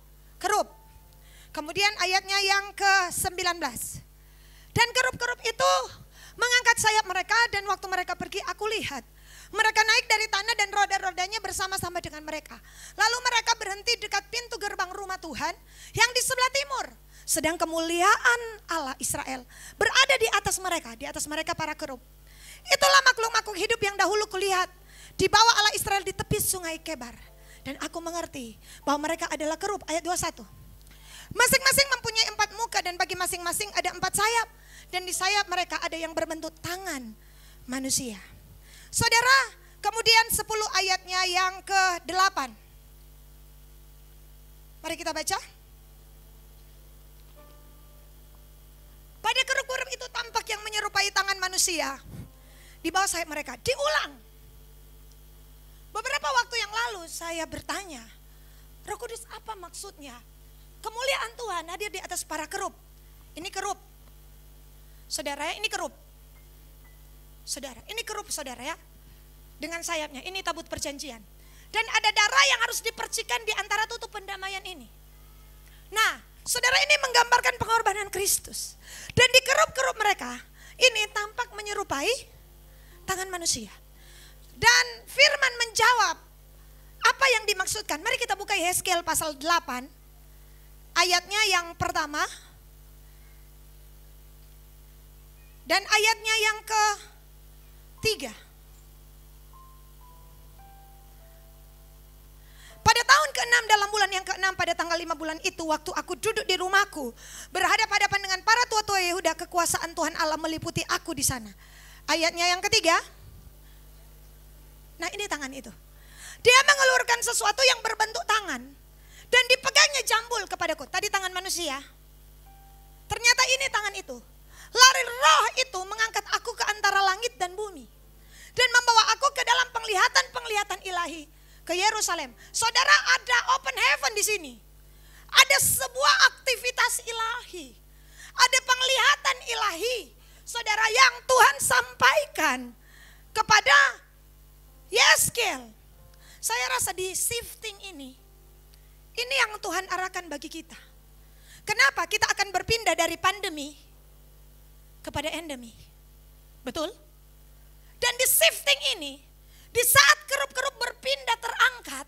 Kemudian ayatnya yang ke-19. Dan kerub-kerub itu mengangkat sayap mereka, dan waktu mereka pergi aku lihat mereka naik dari tanah dan roda-rodanya bersama-sama dengan mereka. Lalu mereka berhenti dekat pintu gerbang rumah Tuhan yang di sebelah timur. Sedang kemuliaan Allah Israel berada di atas mereka para kerub. Itulah makhluk-makhluk hidup yang dahulu kulihat di bawah Allah Israel di tepi sungai Kebar. Dan aku mengerti bahwa mereka adalah kerub. Ayat 21. Masing-masing mempunyai 4 muka dan bagi masing-masing ada 4 sayap. Dan di sayap mereka ada yang berbentuk tangan manusia. Saudara, kemudian 10 ayatnya yang ke-8. Mari kita baca. Pada kerub-kerub itu tampak yang menyerupai tangan manusia di bawah sayap mereka. Diulang. Beberapa waktu yang lalu saya bertanya, Roh Kudus apa maksudnya? Kemuliaan Tuhan hadir di atas para kerub. Ini kerub. Saudara ya, ini kerub. Saudara, ini kerub saudara ya. Dengan sayapnya, ini tabut perjanjian. Dan ada darah yang harus dipercikan di antara tutup pendamaian ini. Nah, saudara, ini menggambarkan pengorbanan Kristus. Dan di kerub-kerub mereka, ini tampak menyerupai tangan manusia. Dan firman menjawab apa yang dimaksudkan. Mari kita buka Yeskel pasal 8. Ayatnya yang pertama. Dan ayatnya yang ke-3. Pada tahun ke-6 dalam bulan yang ke-6 pada tanggal 5 bulan itu, waktu aku duduk di rumahku berhadap-hadapan dengan para tua-tua Yehuda, kekuasaan Tuhan Allah meliputi aku di sana. Ayatnya yang ketiga. Nah, ini tangan itu. Dia mengeluarkan sesuatu yang berbentuk tangan dan dipegangnya jambul kepadaku. Tadi tangan manusia. Ternyata ini tangan itu. Lalu roh itu mengangkat aku ke antara langit dan bumi dan membawa aku ke dalam penglihatan-penglihatan ilahi ke Yerusalem. Saudara, ada open heaven di sini. Ada sebuah aktivitas ilahi. Ada penglihatan ilahi. Saudara, yang Tuhan sampaikan kepada Yeskel. Saya rasa di shifting ini yang Tuhan arahkan bagi kita. Kenapa? Kita akan berpindah dari pandemi kepada endemi. Betul? Dan di shifting ini, di saat kerub-kerub berpindah terangkat,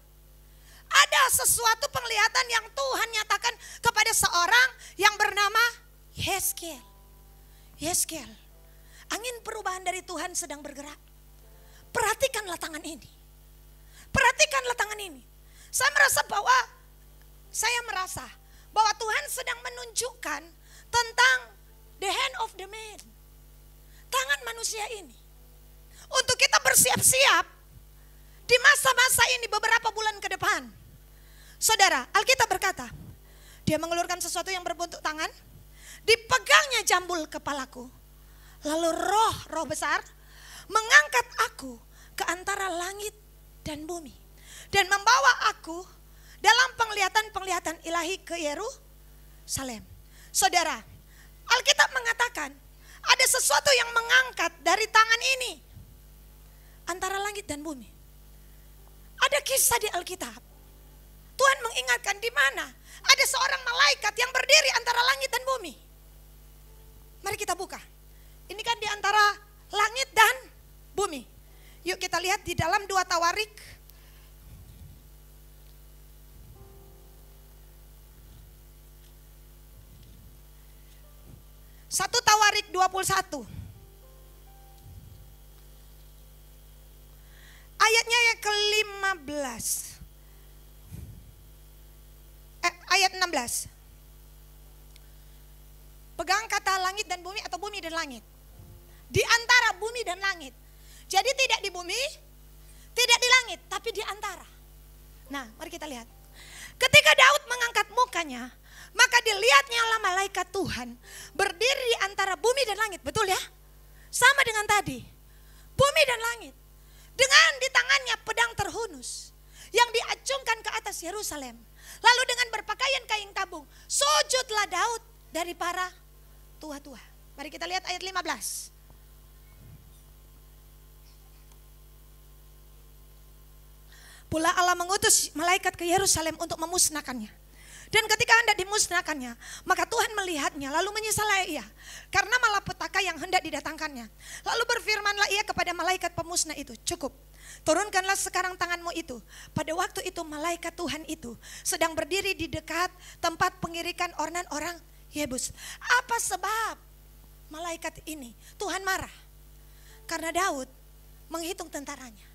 ada sesuatu penglihatan yang Tuhan nyatakan kepada seorang yang bernama Yeskel. Yeskel, angin perubahan dari Tuhan sedang bergerak. Perhatikanlah tangan ini. Perhatikanlah tangan ini. Saya merasa bahwa Tuhan sedang menunjukkan tentang the hand of the man. Tangan manusia ini. Untuk kita bersiap-siap di masa-masa ini beberapa bulan ke depan. Saudara, Alkitab berkata, dia mengeluarkan sesuatu yang berbentuk tangan, dipegangnya jambul kepalaku. Lalu roh besar mengangkat aku ke antara langit dan bumi. Dan membawa aku dalam penglihatan-penglihatan ilahi ke Yerusalem. Saudara, Alkitab mengatakan ada sesuatu yang mengangkat dari tangan ini antara langit dan bumi. Ada kisah di Alkitab. Tuhan mengingatkan di mana ada seorang malaikat yang berdiri antara langit dan bumi. Mari kita buka. Ini kan di antara langit dan bumi. Yuk kita lihat di dalam 2 Tawarik. Satu Tawarik 21. Ayatnya yang ke-15. Ayat 16. Pegang kata langit dan bumi atau bumi dan langit. Di antara bumi dan langit. Jadi tidak di bumi, tidak di langit, tapi di antara. Nah, mari kita lihat. Ketika Daud mengangkat mukanya, maka dilihatnya lah malaikat Tuhan berdiri di antara bumi dan langit. Betul ya? Sama dengan tadi. Bumi dan langit. Dengan di tangannya pedang terhunus yang diacungkan ke atas Yerusalem. Lalu dengan berpakaian kain tabung, sujudlah Daud dari para tua-tua. Mari kita lihat ayat 15. Pula Allah mengutus malaikat ke Yerusalem untuk memusnahkannya. Dan ketika hendak dimusnahkannya, maka Tuhan melihatnya lalu menyesalnya ia karena malapetaka yang hendak didatangkannya. Lalu berfirmanlah ia kepada malaikat pemusnah itu, cukup, turunkanlah sekarang tanganmu itu. Pada waktu itu malaikat Tuhan itu sedang berdiri di dekat tempat pengirikan ornan orang Yebus. Apa sebab malaikat ini? Tuhan marah karena Daud menghitung tentaranya.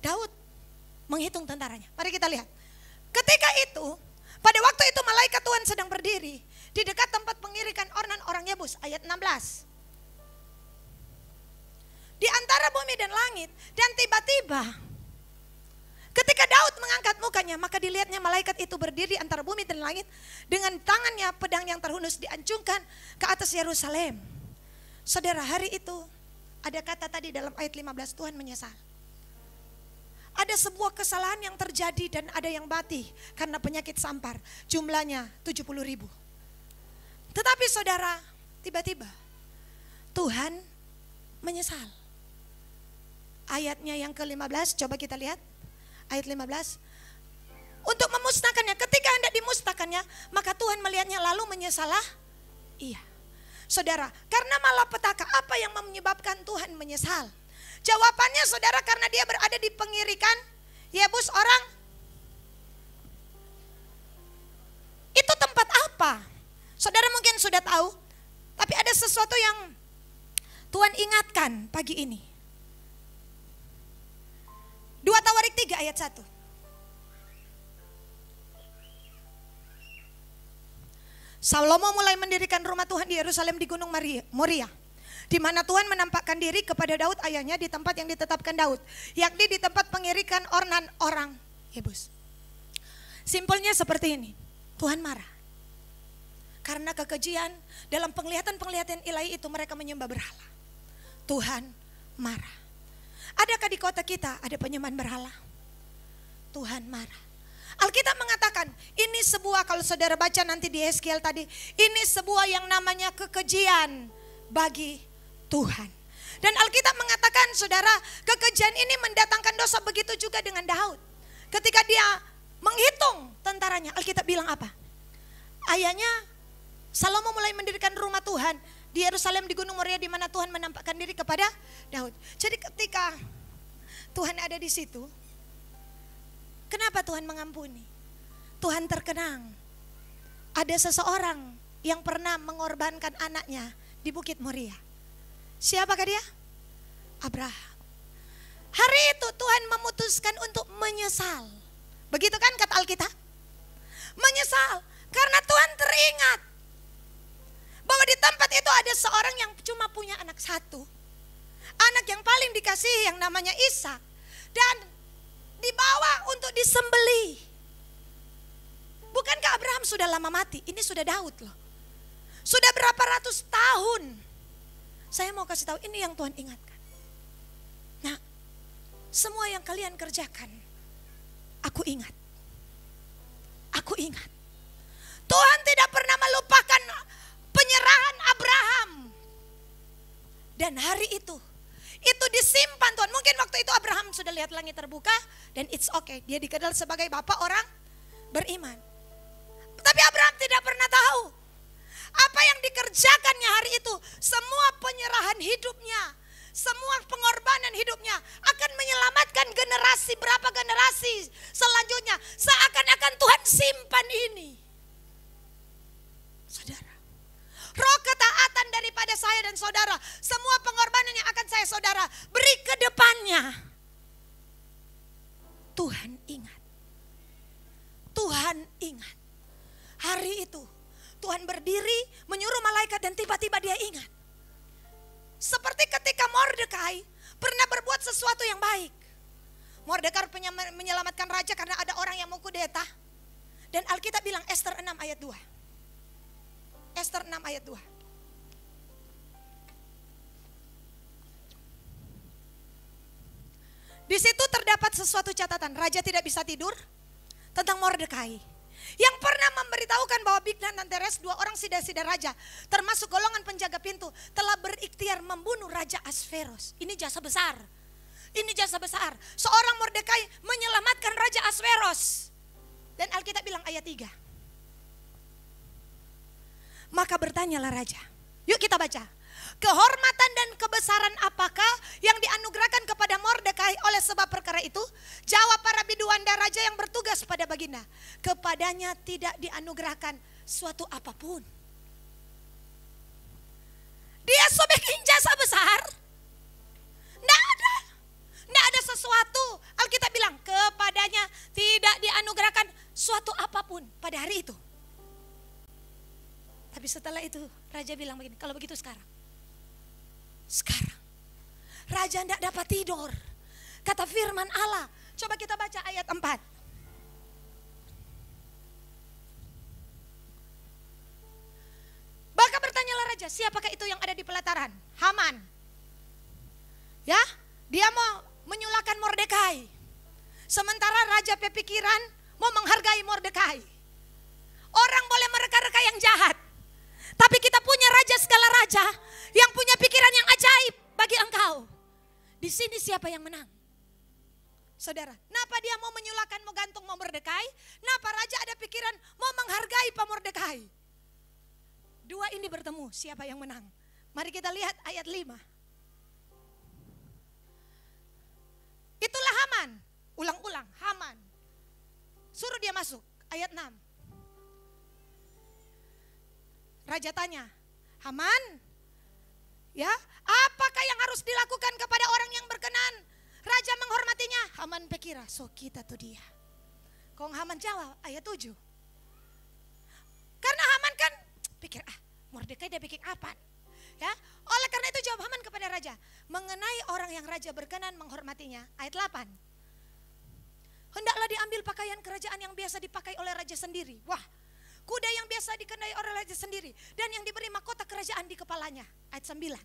Daud menghitung tentaranya. Mari kita lihat. Ketika itu, pada waktu itu malaikat Tuhan sedang berdiri di dekat tempat pengirikan orang Yebus, ayat 16. Di antara bumi dan langit, dan tiba-tiba ketika Daud mengangkat mukanya, maka dilihatnya malaikat itu berdiri antara bumi dan langit dengan tangannya pedang yang terhunus diancungkan ke atas Yerusalem. Saudara, hari itu ada kata tadi dalam ayat 15, Tuhan menyesal. Ada sebuah kesalahan yang terjadi dan ada yang mati karena penyakit sampar. Jumlahnya 70.000. Tetapi saudara, tiba-tiba Tuhan menyesal. Ayatnya yang ke-15, coba kita lihat. Ayat 15. Untuk memusnahkannya, ketika hendak dimusnahkannya, maka Tuhan melihatnya lalu menyesalah. Iya. Saudara, karena malapetaka, apa yang menyebabkan Tuhan menyesal? Jawabannya saudara, karena dia berada di pengirikan Yebus orang. Itu tempat apa? Saudara mungkin sudah tahu, tapi ada sesuatu yang Tuhan ingatkan pagi ini. 2 Tawarik 3 ayat 1. Salomo mulai mendirikan rumah Tuhan di Yerusalem di Gunung Moria, di mana Tuhan menampakkan diri kepada Daud ayahnya di tempat yang ditetapkan Daud, yakni di tempat pengirikan ornan orang Yebus. Simpelnya seperti ini, Tuhan marah karena kekejian dalam penglihatan-penglihatan ilahi itu mereka menyembah berhala. Tuhan marah. Adakah di kota kita ada penyembahan berhala? Tuhan marah. Alkitab mengatakan ini sebuah, kalau saudara baca nanti di Yeskiel tadi, ini sebuah yang namanya kekejian bagi Tuhan. Dan Alkitab mengatakan saudara, kekejian ini mendatangkan dosa, begitu juga dengan Daud. Ketika dia menghitung tentaranya, Alkitab bilang apa? Ayahnya Salomo mulai mendirikan rumah Tuhan di Yerusalem di Gunung Moria, di mana Tuhan menampakkan diri kepada Daud. Jadi ketika Tuhan ada di situ, kenapa Tuhan mengampuni? Tuhan terkenang. Ada seseorang yang pernah mengorbankan anaknya di Bukit Moria. Siapakah dia? Abraham. Hari itu Tuhan memutuskan untuk menyesal. Begitu kan kata Alkitab? Menyesal karena Tuhan teringat bahwa di tempat itu ada seorang yang cuma punya anak satu. Anak yang paling dikasihi yang namanya Ishak. Dan dibawa untuk disembelih. Bukankah Abraham sudah lama mati? Ini sudah Daud loh. Sudah berapa ratus tahun. Saya mau kasih tahu, ini yang Tuhan ingatkan. Nah, semua yang kalian kerjakan, aku ingat. Aku ingat. Tuhan tidak pernah melupakan penyerahan Abraham. Dan hari itu disimpan Tuhan. Mungkin waktu itu Abraham sudah lihat langit terbuka dan it's okay. Dia dikenal sebagai bapak orang beriman. Tapi Abraham tidak pernah tahu apa yang dikerjakannya hari itu. Semua penyerahan hidupnya, semua pengorbanan hidupnya akan menyelamatkan generasi, berapa generasi selanjutnya. Seakan-akan Tuhan simpan ini. Saudara, roh ketaatan daripada saya dan saudara, semua pengorbanan yang akan saya saudara beri ke depannya, Tuhan ingat. Tuhan ingat. Hari itu Tuhan berdiri menyuruh malaikat dan tiba-tiba dia ingat. Seperti ketika Mordekai pernah berbuat sesuatu yang baik. Mordekai menyelamatkan raja karena ada orang yang mau kudeta. Dan Alkitab bilang Ester 6 ayat 2. Ester 6 ayat 2. Di situ terdapat sesuatu catatan. Raja tidak bisa tidur tentang Mordekai, yang pernah memberitahukan bahwa Bigdan dan Teres, dua orang sida-sida raja, termasuk golongan penjaga pintu, telah berikhtiar membunuh Raja Asveros. Ini jasa besar. Ini jasa besar. Seorang Mordekai menyelamatkan Raja Asveros. Dan Alkitab bilang ayat 3. Maka bertanyalah raja. Yuk kita baca. Kehormatan dan kebesaran apakah yang dianugerahkan kepada Mordekai oleh sebab perkara itu? Jawab para biduanda raja yang bertugas pada baginda. Kepadanya tidak dianugerahkan suatu apapun. Dia bikin jasa besar. Nggak ada sesuatu. Alkitab bilang kepadanya suatu apapun pada hari itu. Tapi setelah itu raja bilang begini, kalau begitu sekarang raja tidak dapat tidur. Kata firman Allah, coba kita baca ayat 4. Maka bertanyalah raja, siapakah itu yang ada di pelataran? Haman. Ya, dia mau menyulahkan Mordekai. Sementara raja berpikiran mau menghargai Mordekai. Orang boleh mereka-reka yang jahat, tapi kita punya raja segala raja yang punya pikiran yang ajaib bagi engkau. Di sini siapa yang menang? Saudara, kenapa dia mau menyulahkan, mau gantung, mau Mordekai? Kenapa raja ada pikiran mau menghargai Pak Mordekai? Dua ini bertemu, siapa yang menang? Mari kita lihat ayat 5. Itulah Haman. Ulang-ulang, Haman. Suruh dia masuk, ayat 6. Raja tanya, Haman, ya, apakah yang harus dilakukan kepada orang yang berkenan? Raja menghormatinya. Haman pikir, so kita tuh dia. Kong Haman jawab, ayat 7. Karena Haman kan pikir, Mordekai dia bikin apa? Ya, oleh karena itu jawab Haman kepada raja, mengenai orang yang raja berkenan menghormatinya. Ayat 8. Hendaklah diambil pakaian kerajaan yang biasa dipakai oleh raja sendiri. Wah, kuda yang biasa dikendai oleh raja sendiri, dan yang diberi mahkota kerajaan di kepalanya. Ayat 9.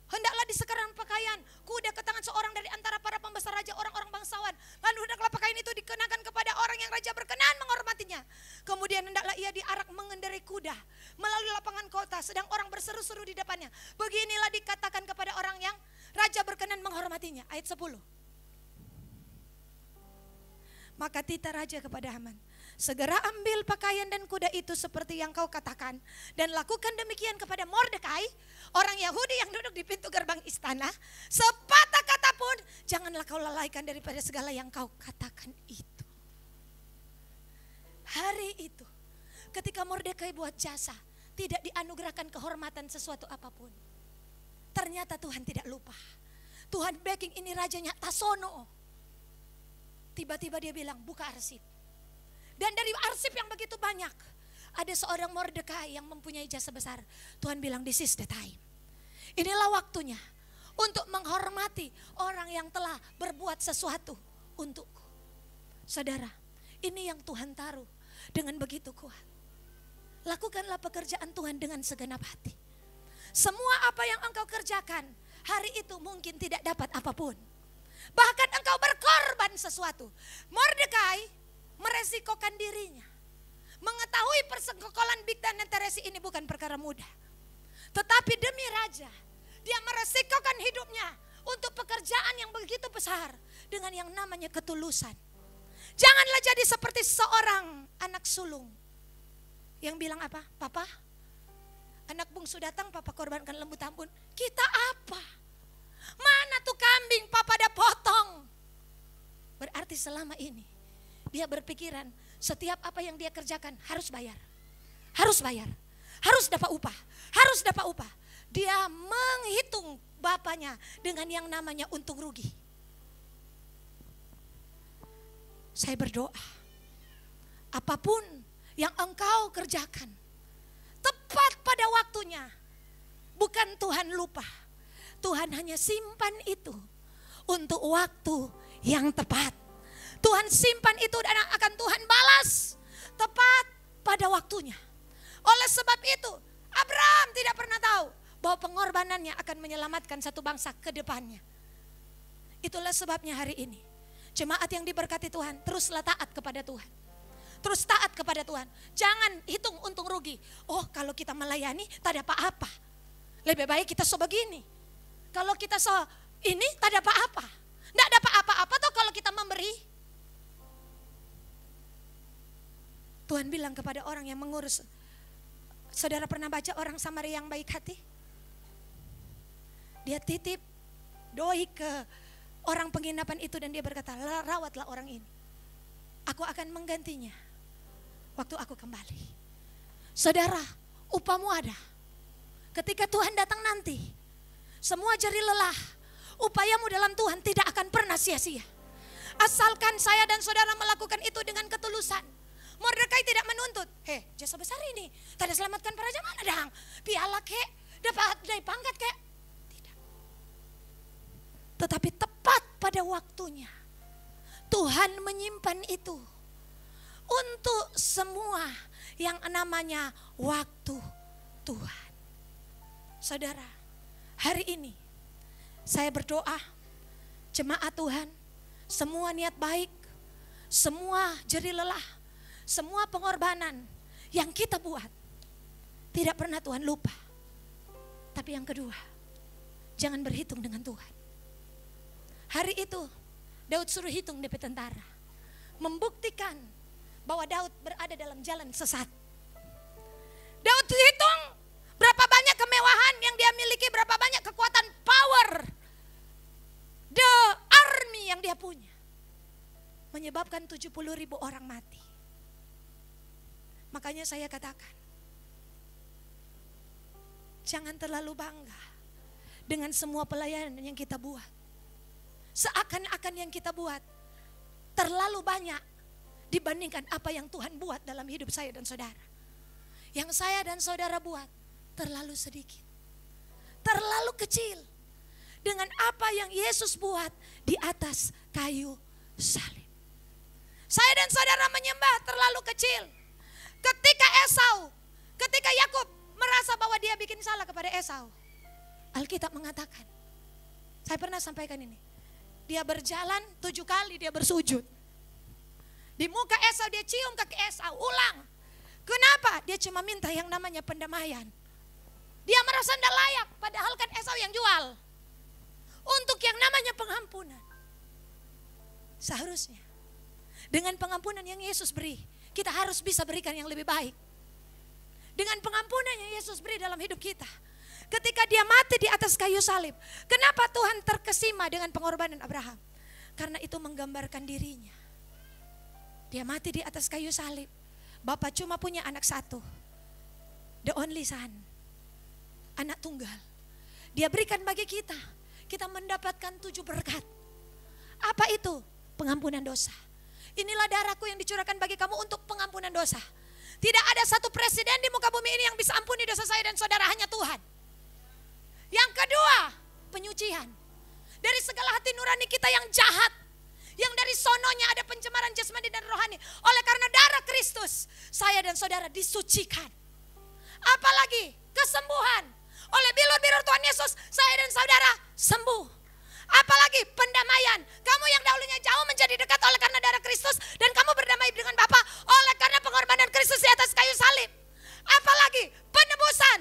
Hendaklah disekarang pakaian kuda ke tangan seorang dari antara para pembesar raja, orang-orang bangsawan. Lalu hendaklah pakaian itu dikenakan kepada orang yang raja berkenan menghormatinya. Kemudian hendaklah ia diarak mengendarai kuda melalui lapangan kota, sedang orang berseru-seru di depannya. Beginilah dikatakan kepada orang yang raja berkenan menghormatinya. Ayat 10. Maka tita raja kepada Haman, segera ambil pakaian dan kuda itu seperti yang kau katakan, dan lakukan demikian kepada Mordekai, orang Yahudi yang duduk di pintu gerbang istana. Sepatah kata pun janganlah kau lalaikan daripada segala yang kau katakan itu. Hari itu ketika Mordekai buat jasa, tidak dianugerahkan kehormatan sesuatu apapun. Ternyata Tuhan tidak lupa. Tuhan backing ini rajanya Tasono. Tiba-tiba dia bilang, buka arsip. Dan dari arsip yang begitu banyak, ada seorang Mordekai yang mempunyai jasa besar. Tuhan bilang, this is the time. Inilah waktunya untuk menghormati orang yang telah berbuat sesuatu untukku. Saudara, ini yang Tuhan taruh dengan begitu kuat. Lakukanlah pekerjaan Tuhan dengan segenap hati. Semua apa yang engkau kerjakan hari itu mungkin tidak dapat apapun. Bahkan engkau berkorban sesuatu. Mordekai meresikokan dirinya. Mengetahui persekongkolan Bigtan dan Teresi ini bukan perkara mudah. Tetapi demi raja, dia meresikokan hidupnya untuk pekerjaan yang begitu besar dengan yang namanya ketulusan. Janganlah jadi seperti seorang anak sulung yang bilang apa? Papa, anak bungsu datang, papa korbankan lembu tambun. Kita apa? Mana tuh kambing papa dah potong? Berarti selama ini dia berpikiran setiap apa yang dia kerjakan harus bayar. Harus bayar. Harus dapat upah. Harus dapat upah. Dia menghitung bapaknya dengan yang namanya untung rugi. Saya berdoa, apapun yang engkau kerjakan tepat pada waktunya. Bukan Tuhan lupa. Tuhan hanya simpan itu untuk waktu yang tepat. Tuhan simpan itu dan akan Tuhan balas tepat pada waktunya. Oleh sebab itu, Abraham tidak pernah tahu bahwa pengorbanannya akan menyelamatkan satu bangsa ke depannya. Itulah sebabnya hari ini, jemaat yang diberkati Tuhan, teruslah taat kepada Tuhan. Terus taat kepada Tuhan. Jangan hitung untung rugi. Oh, kalau kita melayani tak ada apa-apa. Lebih baik kita sebegini. Kalau kita ini tak ada apa-apa. Tidak ada apa-apa tuh kalau kita memberi. Tuhan bilang kepada orang yang mengurus. Saudara pernah baca orang Samaria yang baik hati? Dia titip doi ke orang penginapan itu dan dia berkata, rawatlah orang ini. Aku akan menggantinya waktu aku kembali. Saudara, upahmu ada. Ketika Tuhan datang nanti, semua jerih lelah, upayamu dalam Tuhan tidak akan pernah sia-sia. Asalkan saya dan saudara melakukan itu dengan ketulusan. Mordekai tidak menuntut, jasa besar ini, tadi selamatkan para raja mana dang? Piala kek, dapat dari pangkat kek. Tidak. Tetapi tepat pada waktunya, Tuhan menyimpan itu untuk semua yang namanya waktu Tuhan. Saudara, hari ini saya berdoa, jemaat Tuhan, semua niat baik, semua jerih lelah, semua pengorbanan yang kita buat, tidak pernah Tuhan lupa. Tapi yang kedua, jangan berhitung dengan Tuhan. Hari itu Daud suruh hitung DP tentara, membuktikan bahwa Daud berada dalam jalan sesat. Daud hitung berapa banyak kemewahan yang dia miliki, berapa banyak kekuatan power, the army yang dia punya, menyebabkan 70.000 orang mati. Makanya saya katakan, jangan terlalu bangga dengan semua pelayanan yang kita buat. Seakan-akan yang kita buat terlalu banyak dibandingkan apa yang Tuhan buat dalam hidup saya dan saudara. Yang saya dan saudara buat terlalu sedikit, terlalu kecil dengan apa yang Yesus buat di atas kayu salib. Saya dan saudara menyembah terlalu kecil. Ketika Yakub merasa bahwa dia bikin salah kepada Esau, Alkitab mengatakan, saya pernah sampaikan ini, dia berjalan 7 kali dia bersujud. Di muka Esau dia cium kaki Esau, ulang. Kenapa? Dia cuma minta yang namanya pendamaian. Dia merasa tidak layak, padahal kan Esau yang jual. Untuk yang namanya pengampunan. Seharusnya dengan pengampunan yang Yesus beri, kita harus bisa berikan yang lebih baik. Dengan pengampunan yang Yesus beri dalam hidup kita, ketika dia mati di atas kayu salib, kenapa Tuhan terkesima dengan pengorbanan Abraham? Karena itu menggambarkan dirinya. Dia mati di atas kayu salib. Bapak cuma punya anak satu, the only son, anak tunggal. Dia berikan bagi kita, kita mendapatkan 7 berkat. Apa itu? Pengampunan dosa. Inilah darahku yang dicurahkan bagi kamu untuk pengampunan dosa. Tidak ada satu presiden di muka bumi ini yang bisa ampuni dosa saya dan saudara, hanya Tuhan. Yang kedua, penyucian. Dari segala hati nurani kita yang jahat, yang dari sononya ada pencemaran jasmani dan rohani. Oleh karena darah Kristus, saya dan saudara disucikan. Apalagi kesembuhan. Oleh bilur-bilur Tuhan Yesus, saya dan saudara sembuh. Apalagi pendamaian. Kamu yang dahulunya jauh menjadi dekat oleh karena darah Kristus, dan kamu berdamai dengan Bapa oleh karena pengorbanan Kristus di atas kayu salib. Apalagi penebusan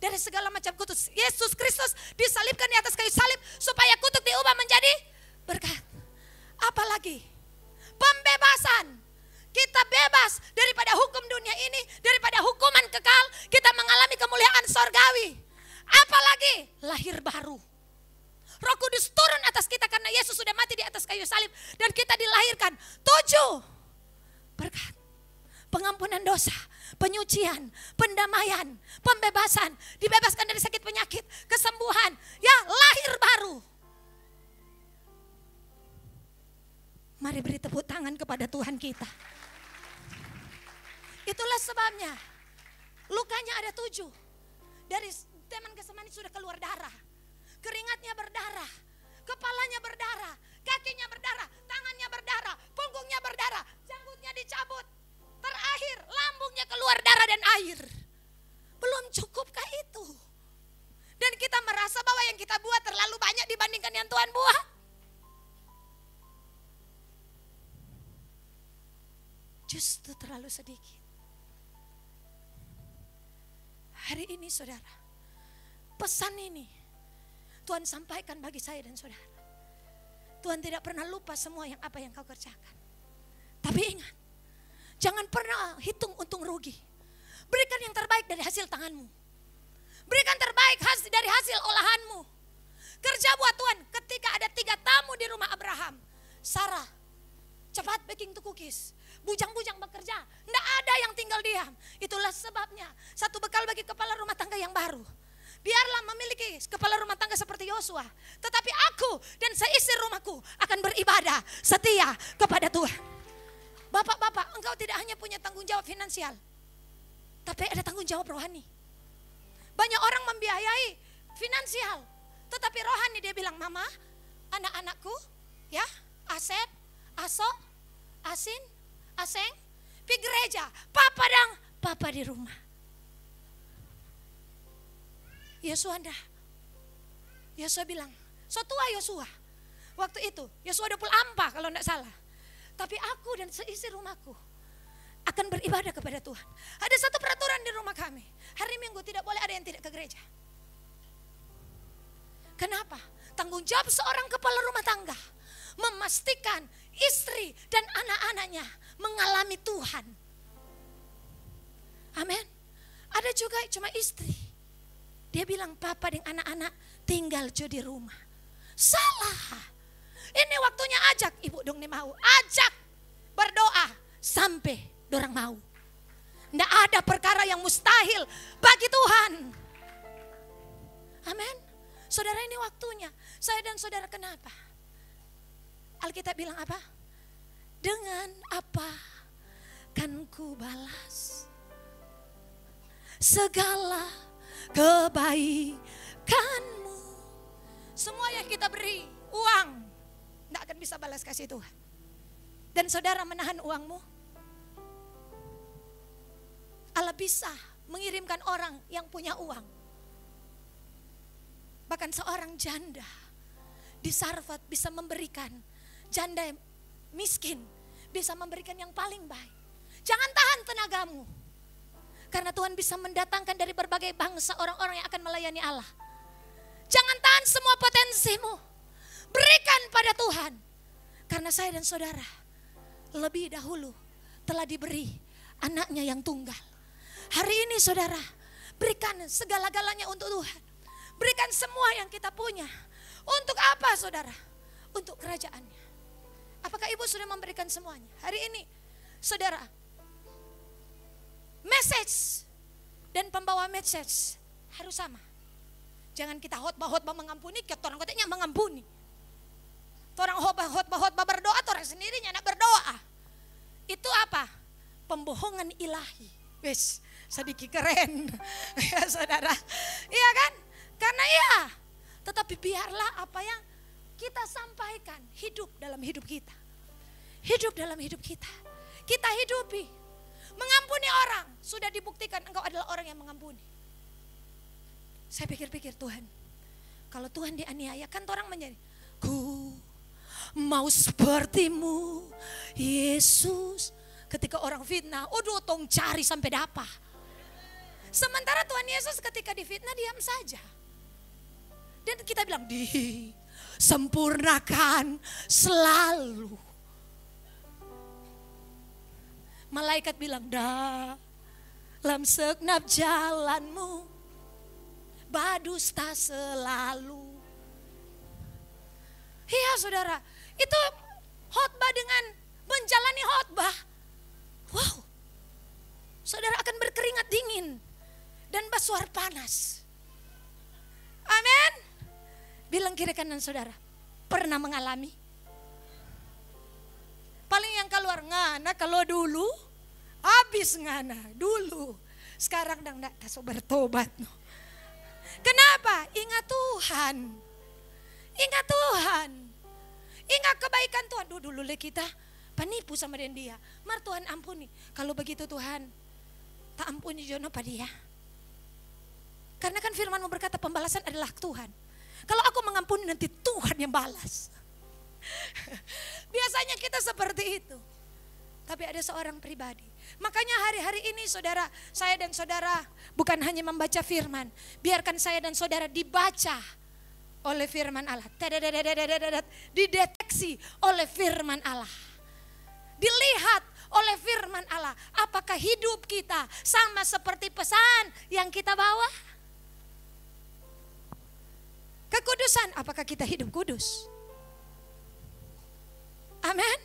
dari segala macam kutuk. Yesus Kristus disalibkan di atas kayu salib supaya kutuk diubah menjadi berkat. Apalagi pembebasan. Kita bebas daripada hukum dunia ini, daripada hukuman kekal. Kita mengalami kemuliaan sorgawi. Apalagi lahir baru. Roh Kudus turun atas kita karena Yesus sudah mati di atas kayu salib, dan kita dilahirkan 7 berkat. Pengampunan dosa, penyucian, pendamaian, pembebasan, dibebaskan dari sakit penyakit, kesembuhan, ya lahir baru. Mari beri tepuk tangan kepada Tuhan kita. Itulah sebabnya lukanya ada 7. Dari teman Getsemani sudah keluar darah. Keringatnya berdarah, kepalanya berdarah, kakinya berdarah, tangannya berdarah, punggungnya berdarah, janggutnya dicabut. Terakhir lambungnya keluar darah dan air. Belum cukupkah itu? Dan kita merasa bahwa yang kita buat terlalu banyak dibandingkan yang Tuhan buat. Justru terlalu sedikit. Hari ini saudara, pesan ini Tuhan sampaikan bagi saya dan saudara. Tuhan tidak pernah lupa semua apa yang kau kerjakan. Tapi ingat, jangan pernah hitung untung rugi. Berikan yang terbaik dari hasil tanganmu. Berikan terbaik dari hasil olahanmu. Kerja buat Tuhan. Ketika ada 3 tamu di rumah Abraham, Sarah cepat baking to cookies. Bujang-bujang bekerja, tidak ada yang tinggal diam. Itulah sebabnya satu bekal bagi kepala rumah tangga yang baru. Biarlah memiliki kepala rumah tangga seperti Yosua, tetapi aku dan seisi rumahku aku akan beribadah setia kepada Tuhan. Bapak-bapak, engkau tidak hanya punya tanggung jawab finansial, tapi ada tanggung jawab rohani. Banyak orang membiayai finansial, tetapi rohani dia bilang, mama, anak-anakku, ya, Asep, Aso, Asin, Aseng, pergi gereja, papa di rumah. Yosua dah. Yosua bilang, so tua Yosua. Waktu itu, Yosua 24 kalau tidak salah. Tapi aku dan seisi rumahku akan beribadah kepada Tuhan. Ada satu peraturan di rumah kami. Hari Minggu tidak boleh ada yang tidak ke gereja. Kenapa? Tanggung jawab seorang kepala rumah tangga memastikan istri dan anak-anaknya mengalami Tuhan. Amin. Ada juga cuma istri. Dia bilang, papa dan anak-anak tinggal di rumah. Salah. Ini waktunya ajak, ibu dong nih mau. Ajak berdoa sampai dorang mau. Tidak ada perkara yang mustahil bagi Tuhan. Amin. Saudara, ini waktunya. Saya dan saudara kenapa? Alkitab bilang apa? Dengan apa kan ku balas segala kebaikanmu. Semua yang kita beri, uang, tidak akan bisa balas kasih Tuhan. Dan saudara menahan uangmu, Allah bisa mengirimkan orang yang punya uang. Bahkan seorang janda di Sarfat bisa memberikan, janda miskin bisa memberikan yang paling baik. Jangan tahan tenagamu, karena Tuhan bisa mendatangkan dari berbagai bangsa orang-orang yang akan melayani Allah. Jangan tahan semua potensimu, berikan pada Tuhan. Karena saya dan saudara lebih dahulu telah diberi anaknya yang tunggal. Hari ini saudara, berikan segala-galanya untuk Tuhan. Berikan semua yang kita punya. Untuk apa saudara? Untuk kerajaannya. Apakah ibu sudah memberikan semuanya? Hari ini saudara, message dan pembawa message harus sama. Jangan kita khotbah mengampuni, kita orang katanya mengampuni. Orang khotbah berdoa, orang sendirinya nak berdoa. Itu apa? Pembohongan ilahi. Wes, sedikit keren. Ya saudara. Iya kan? Karena iya. Tetapi biarlah apa yang kita sampaikan hidup dalam hidup kita. Hidup dalam hidup kita. Kita hidupi. Mengampuni orang. Sudah dibuktikan engkau adalah orang yang mengampuni. Saya pikir-pikir Tuhan, kalau Tuhan dianiaya kan orang menjadi, ku mau sepertimu Yesus. Ketika orang fitnah, tong cari sampai dapat. Sementara Tuhan Yesus ketika difitnah diam saja. Dan kita bilang, disempurnakan selalu. Malaikat bilang, dalam segenap jalanmu badusta selalu. Iya saudara, itu khotbah dengan menjalani khotbah. Wow, saudara akan berkeringat dingin dan bersuara panas. Amin. Bilang kiri kanan saudara, pernah mengalami? Paling yang keluar ngana kalau dulu, habis ngana dulu. Sekarang dah enggak tahu bertobat. Kenapa? Ingat Tuhan. Ingat Tuhan. Ingat kebaikan Tuhan. Dulu kita penipu sama dia. Mar Tuhan ampuni. Kalau begitu Tuhan, tak ampuni jono pada dia. Karena kan firman-Mu berkata pembalasan adalah Tuhan. Kalau aku mengampuni nanti Tuhan yang balas. Biasanya kita seperti itu. Tapi ada seorang pribadi. Makanya hari-hari ini saudara, saya dan saudara bukan hanya membaca firman. Biarkan saya dan saudara dibaca oleh firman Allah. Dideteksi oleh firman Allah. Dilihat oleh firman Allah. Apakah hidup kita sama seperti pesan yang kita bawa? Kekudusan, apakah kita hidup kudus? Amin.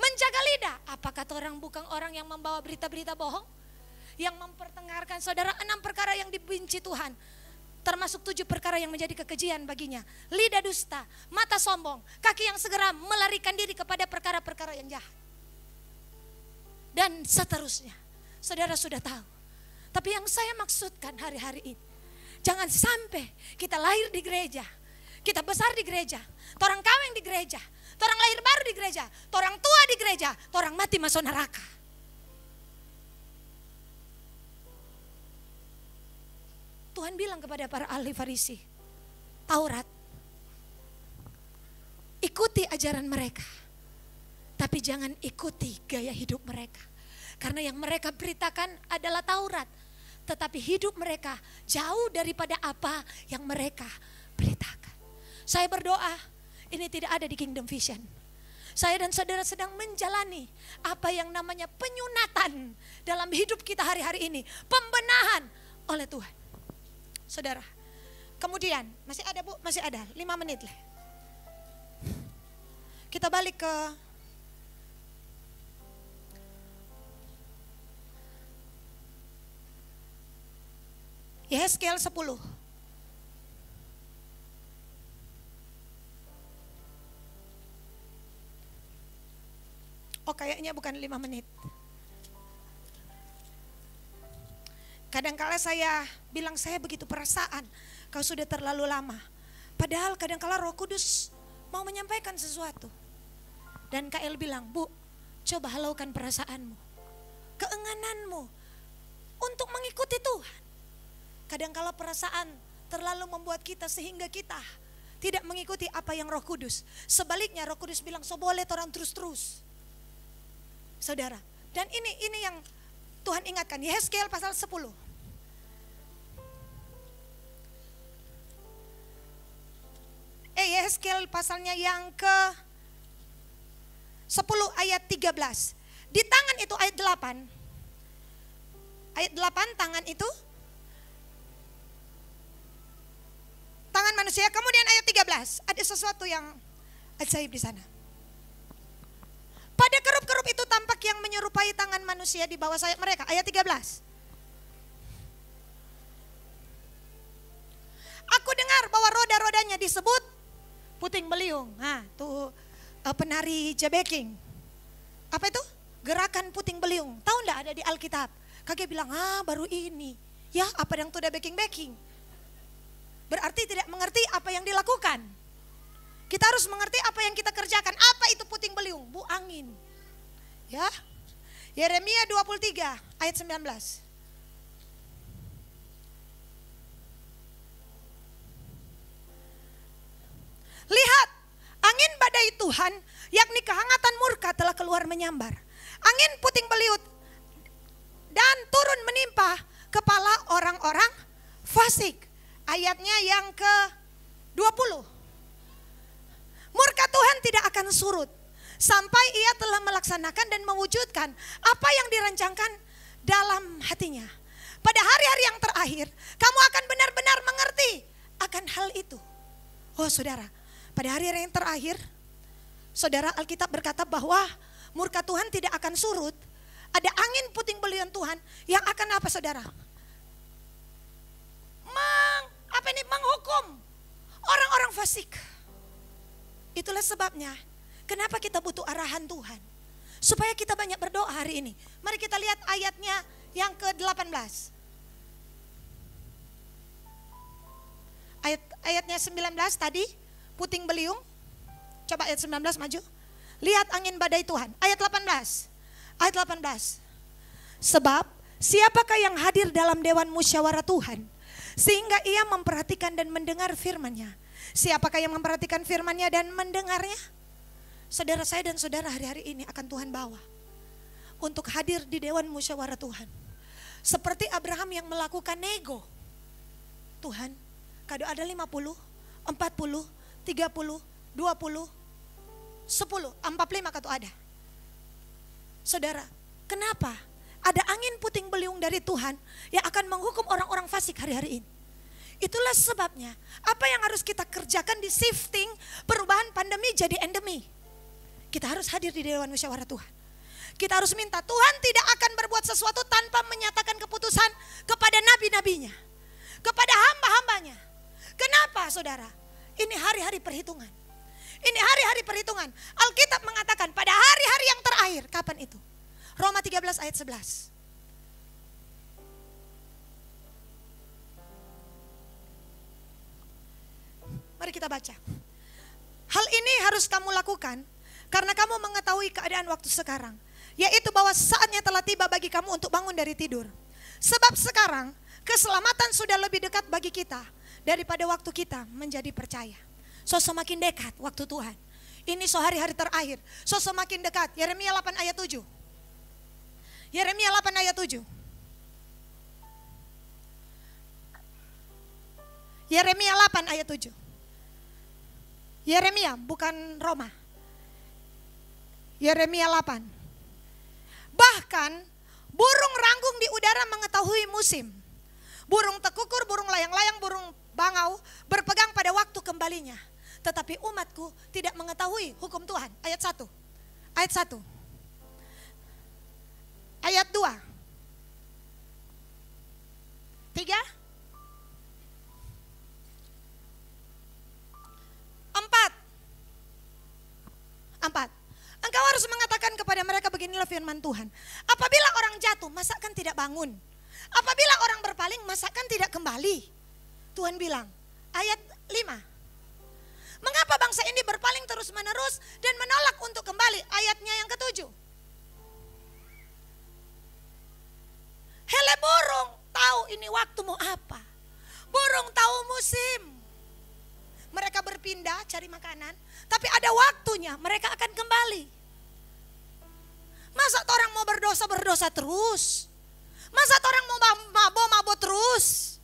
Menjaga lidah, apakah orang bukan orang yang membawa berita-berita bohong? Yang memperdengarkan saudara 6 perkara yang dibenci Tuhan. termasuk 7 perkara yang menjadi kekejian baginya. Lidah dusta, mata sombong, kaki yang segera melarikan diri kepada perkara-perkara yang jahat. Dan seterusnya. Saudara sudah tahu. Tapi yang saya maksudkan hari-hari ini, jangan sampai kita lahir di gereja, kita besar di gereja, torang kawin di gereja, torang lahir baru di gereja, torang tua di gereja, torang mati masuk neraka. Tuhan bilang kepada para ahli Farisi, Taurat, ikuti ajaran mereka, tapi jangan ikuti gaya hidup mereka. Karena yang mereka beritakan adalah Taurat, tetapi hidup mereka jauh daripada apa yang mereka beritakan. Saya berdoa, ini tidak ada di Kingdom Vision. Saya dan saudara sedang menjalani apa yang namanya penyunatan dalam hidup kita hari-hari ini. Pembenahan oleh Tuhan. Saudara, kemudian masih ada Bu, masih ada 5 menit lah. Kita balik ke Yehezkiel 10. Oh kayaknya bukan 5 menit. Kadangkala saya bilang saya begitu perasaan, kau sudah terlalu lama. Padahal kadangkala Roh Kudus mau menyampaikan sesuatu. Dan KL bilang, Bu, coba halaukan perasaanmu, keinginanmu untuk mengikuti Tuhan. Kadangkala perasaan terlalu membuat kita sehingga kita tidak mengikuti apa yang Roh Kudus. Sebaliknya Roh Kudus bilang, so boleh orang terus-terus. Saudara, dan ini yang Tuhan ingatkan, Yehezkiel pasal 10. Yehezkiel pasalnya yang ke 10 ayat 13. Di tangan itu ayat 8. Ayat 8 tangan itu tangan manusia. Kemudian ayat 13 ada sesuatu yang ajaib di sana. Pada kerup-kerup itu tampak yang menyerupai tangan manusia di bawah sayap mereka. Ayat 13. Aku dengar bahwa roda-rodanya disebut puting beliung. Nah, tuh penari jebeking. Apa itu? Gerakan puting beliung. Tahu enggak ada di Alkitab? Kakek bilang, baru ini. Ya, apa yang tuh udah baking-baking. Berarti tidak mengerti apa yang dilakukan. Kita harus mengerti apa yang kita kerjakan. Apa itu puting beliung? Bu angin. Ya. Yeremia 23 ayat 19. Lihat, angin badai Tuhan, yakni kehangatan murka telah keluar menyambar. Angin puting beliung dan turun menimpa kepala orang-orang fasik. Ayatnya yang ke-20. Murka Tuhan tidak akan surut sampai ia telah melaksanakan dan mewujudkan apa yang dirancangkan dalam hatinya. Pada hari-hari yang terakhir, kamu akan benar-benar mengerti akan hal itu. Oh saudara, pada hari-hari yang terakhir, saudara, Alkitab berkata bahwa murka Tuhan tidak akan surut. Ada angin puting beliung Tuhan yang akan apa saudara? Menghukum orang-orang fasik. Itulah sebabnya kenapa kita butuh arahan Tuhan. Supaya kita banyak berdoa hari ini. Mari kita lihat ayatnya yang ke-18. Ayatnya 19 tadi, puting beliung. Coba ayat 19 maju. Lihat angin badai Tuhan. Ayat 18. Ayat 18. Sebab siapakah yang hadir dalam dewan musyawarah Tuhan, sehingga ia memperhatikan dan mendengar firman-Nya? Siapakah yang memperhatikan firman-Nya dan mendengarnya? Saudara saya dan saudara hari-hari ini akan Tuhan bawa untuk hadir di dewan musyawarah Tuhan. Seperti Abraham yang melakukan nego. Tuhan, kado ada 50, 40, 30, 20, 10, 45 kado ada. Saudara, kenapa? Ada angin puting beliung dari Tuhan yang akan menghukum orang-orang fasik hari-hari ini. Itulah sebabnya apa yang harus kita kerjakan di shifting perubahan pandemi jadi endemi. Kita harus hadir di dewan musyawarah Tuhan. Kita harus minta Tuhan tidak akan berbuat sesuatu tanpa menyatakan keputusan kepada nabi-nabinya. kepada hamba-hambanya. Kenapa saudara? Ini hari-hari perhitungan. Ini hari-hari perhitungan. Alkitab mengatakan pada hari-hari yang terakhir. Kapan itu? Roma 13 ayat 11. Mari kita baca. Hal ini harus kamu lakukan karena kamu mengetahui keadaan waktu sekarang, yaitu bahwa saatnya telah tiba bagi kamu untuk bangun dari tidur. Sebab sekarang keselamatan sudah lebih dekat bagi kita daripada waktu kita menjadi percaya. Semakin dekat waktu Tuhan. Ini hari-hari terakhir. Semakin dekat. Yeremia 8 ayat 7. Yeremia 8 ayat 7. Yeremia 8 ayat 7. Yeremia bukan Roma. Yeremia 8. Bahkan burung ranggung di udara mengetahui musim. Burung tekukur, burung layang-layang, burung bangau berpegang pada waktu kembalinya. Tetapi umatku tidak mengetahui hukum Tuhan. Ayat 1. Ayat 1. Ayat 2. 3. 4. Engkau harus mengatakan kepada mereka beginilah firman Tuhan. Apabila orang jatuh, masakan tidak bangun? Apabila orang berpaling, masakan tidak kembali? Tuhan bilang, ayat 5. Mengapa bangsa ini berpaling terus menerus dan menolak untuk kembali? Ayatnya yang ke-7. Hele burung tahu ini waktu mau apa. Burung tahu musim. Mereka berpindah cari makanan, tapi ada waktunya mereka akan kembali. Masa orang mau berdosa terus? Masa orang mau mabok terus?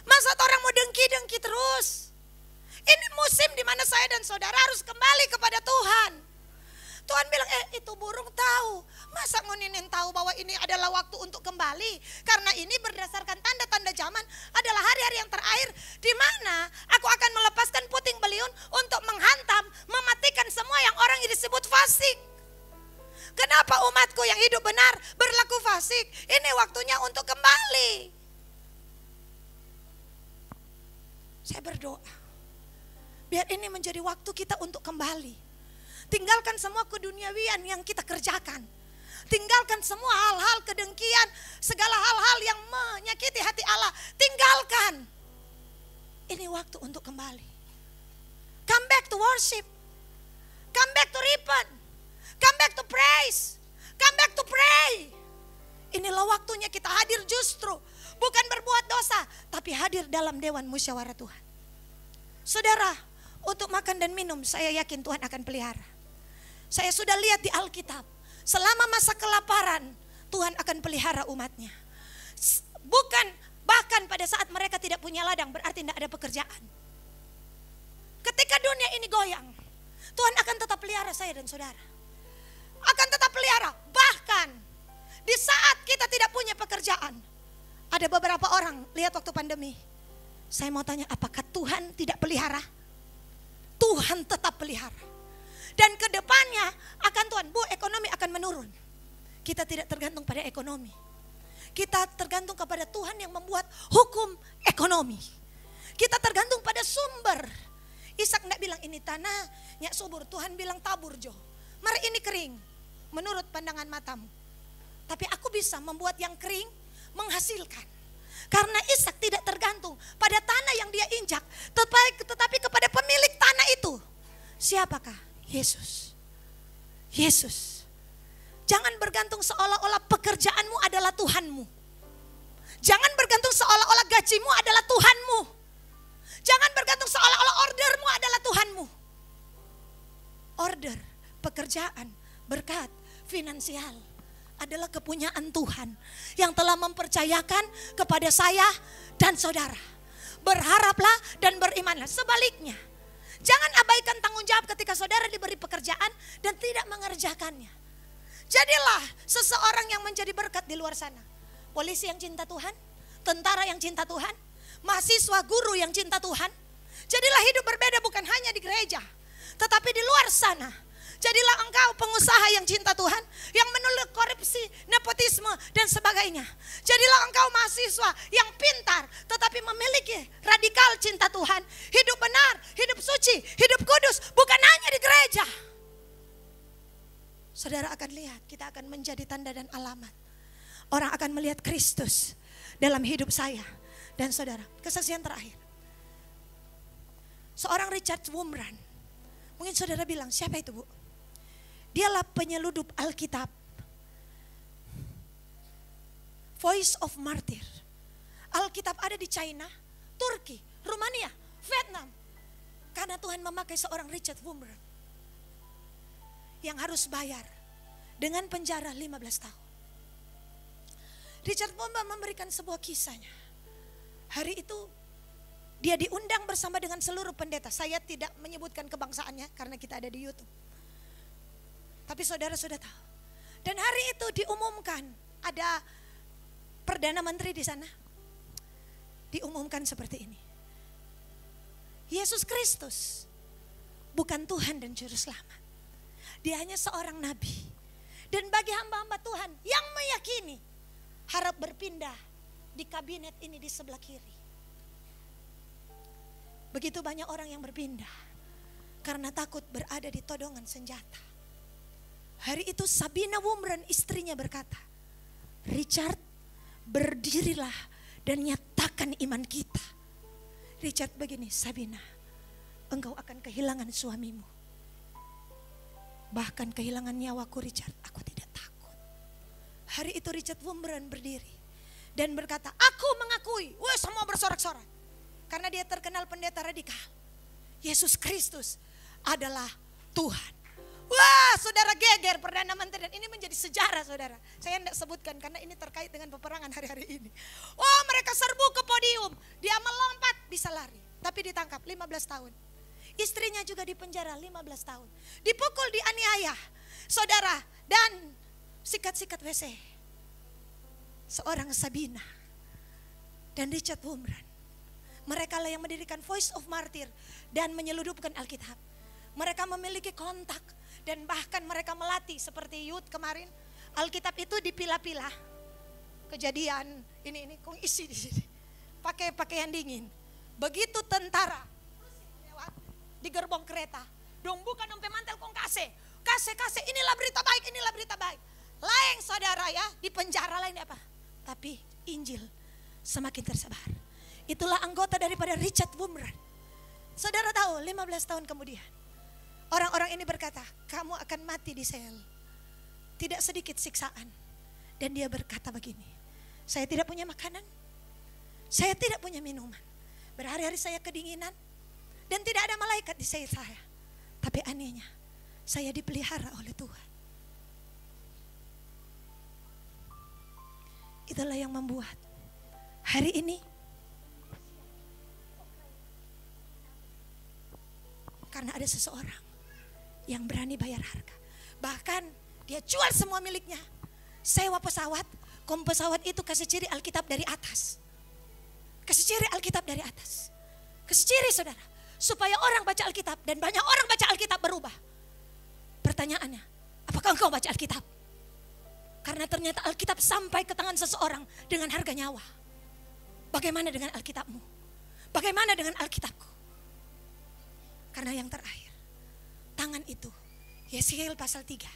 Masa orang mau dengki terus? Ini musim di mana saya dan saudara harus kembali kepada Tuhan. Tuhan bilang, itu burung tahu. Masa nguninin tahu bahwa ini adalah waktu untuk kembali? Karena ini berdasarkan tanda-tanda zaman adalah hari-hari yang terakhir di mana aku akan melepaskan puting beliun untuk menghantam, mematikan semua yang orang disebut fasik. Kenapa umatku yang hidup benar berlaku fasik? Ini waktunya untuk kembali. Saya berdoa, biar ini menjadi waktu kita untuk kembali. Tinggalkan semua keduniawian yang kita kerjakan. Tinggalkan semua hal-hal kedengkian, segala hal-hal yang menyakiti hati Allah. Tinggalkan. Ini waktu untuk kembali. Come back to worship. Come back to repent. Come back to praise. Come back to pray. Inilah waktunya kita hadir justru. Bukan berbuat dosa, tapi hadir dalam dewan musyawarah Tuhan. Saudara, untuk makan dan minum saya yakin Tuhan akan pelihara. Saya sudah lihat di Alkitab, selama masa kelaparan Tuhan akan pelihara umatnya. Bukan bahkan pada saat mereka tidak punya ladang berarti tidak ada pekerjaan. Ketika dunia ini goyang, Tuhan akan tetap pelihara saya dan saudara. Akan tetap pelihara. Bahkan di saat kita tidak punya pekerjaan, ada beberapa orang lihat waktu pandemi. Saya mau tanya, apakah Tuhan tidak pelihara? Tuhan tetap pelihara. Dan ke depannya akan Tuhan, ekonomi akan menurun. Kita tidak tergantung pada ekonomi. Kita tergantung kepada Tuhan yang membuat hukum ekonomi. Kita tergantung pada sumber. Ishak tidak bilang ini tanahnya subur. Tuhan bilang tabur Jo. Mari ini kering menurut pandangan matamu. Tapi aku bisa membuat yang kering menghasilkan. Karena Ishak tidak tergantung pada tanah yang dia injak. Tetapi kepada pemilik tanah itu. Siapakah? Yesus. Yesus. Jangan bergantung seolah-olah pekerjaanmu adalah Tuhanmu. Jangan bergantung seolah-olah gajimu adalah Tuhanmu. Jangan bergantung seolah-olah ordermu adalah Tuhanmu. Order, pekerjaan, berkat, finansial adalah kepunyaan Tuhan yang telah mempercayakan kepada saya dan saudara. Berharaplah dan berimanlah. Sebaliknya, jangan abaikan tanggung jawab ketika saudara diberi pekerjaan dan tidak mengerjakannya. Jadilah seseorang yang menjadi berkat di luar sana. Polisi yang cinta Tuhan, tentara yang cinta Tuhan, mahasiswa, guru yang cinta Tuhan. Jadilah hidup berbeda bukan hanya di gereja, tetapi di luar sana. Jadilah engkau pengusaha yang cinta Tuhan, yang menolak korupsi, nepotisme, dan sebagainya. Jadilah engkau mahasiswa yang pintar, tetapi memiliki radikal cinta Tuhan. Hidup benar, hidup suci, hidup kudus, bukan hanya di gereja. Saudara akan lihat, kita akan menjadi tanda dan alamat. Orang akan melihat Kristus dalam hidup saya dan saudara. Kesaksian terakhir. Seorang Richard Wurmbrand. Mungkin saudara bilang, siapa itu Bu? Dialah penyeludup Alkitab. Voice of Martyr. Alkitab ada di China, Turki, Rumania, Vietnam. Karena Tuhan memakai seorang Richard Wurmbrand yang harus bayar dengan penjara 15 tahun. Richard Wurmbrand memberikan sebuah kisahnya. Hari itu dia diundang bersama dengan seluruh pendeta. Saya tidak menyebutkan kebangsaannya karena kita ada di YouTube. Tapi saudara sudah tahu. Dan hari itu diumumkan, ada Perdana Menteri di sana. Diumumkan seperti ini. Yesus Kristus bukan Tuhan dan Juru Selamat. Dia hanya seorang nabi. Dan bagi hamba-hamba Tuhan yang meyakini, harap berpindah di kabinet ini di sebelah kiri. Begitu banyak orang yang berpindah karena takut berada di todongan senjata. Hari itu Sabina Wurmbrand istrinya berkata, Richard, berdirilah dan nyatakan iman kita. Richard begini, Sabina, engkau akan kehilangan suamimu. Bahkan kehilangan nyawaku Richard, aku tidak takut. Hari itu Richard Wurmbrand berdiri dan berkata, aku mengakui, wah semua bersorak-sorak. Karena dia terkenal pendeta radikal. Yesus Kristus adalah Tuhan. Wah, saudara geger Perdana Menteri. Dan ini menjadi sejarah saudara. Saya tidak sebutkan karena ini terkait dengan peperangan hari-hari ini. Oh, mereka serbu ke podium. Dia melompat bisa lari. Tapi ditangkap 15 tahun. Istrinya juga dipenjara 15 tahun. Dipukul, dianiaya. Saudara, dan sikat-sikat WC. Seorang Sabina dan Richard Wurmbrand. Mereka lah yang mendirikan Voice of Martyr dan menyeludupkan Alkitab. Mereka memiliki kontak dan bahkan mereka melatih seperti youth kemarin. Alkitab itu dipilah-pilah. Kejadian ini kong isi di sini. Pakai pakaian dingin. Begitu tentara lewat di gerbong kereta, dong bukan sampai mantel kong kase, inilah berita baik. Lain saudara ya, di penjara lain apa? Tapi Injil semakin tersebar. Itulah anggota daripada Richard Wurmbrand. Saudara tahu 15 tahun kemudian orang-orang ini berkata, kamu akan mati di sel. Tidak sedikit siksaan. Dan dia berkata begini, saya tidak punya makanan, saya tidak punya minuman. Berhari-hari saya kedinginan dan tidak ada malaikat di sayap saya. Tapi anehnya saya dipelihara oleh Tuhan. Itulah yang membuat hari ini karena ada seseorang yang berani bayar harga. Bahkan dia jual semua miliknya. Sewa pesawat, pesawat itu kasih ciri Alkitab dari atas. Kasih ciri Alkitab dari atas. Kasih ciri saudara. Supaya orang baca Alkitab dan banyak orang baca Alkitab berubah. Pertanyaannya, apakah engkau baca Alkitab? Karena ternyata Alkitab sampai ke tangan seseorang dengan harga nyawa. Bagaimana dengan Alkitabmu? Bagaimana dengan Alkitabku? Karena yang terakhir, tangan itu, Yeskiel pasal 3.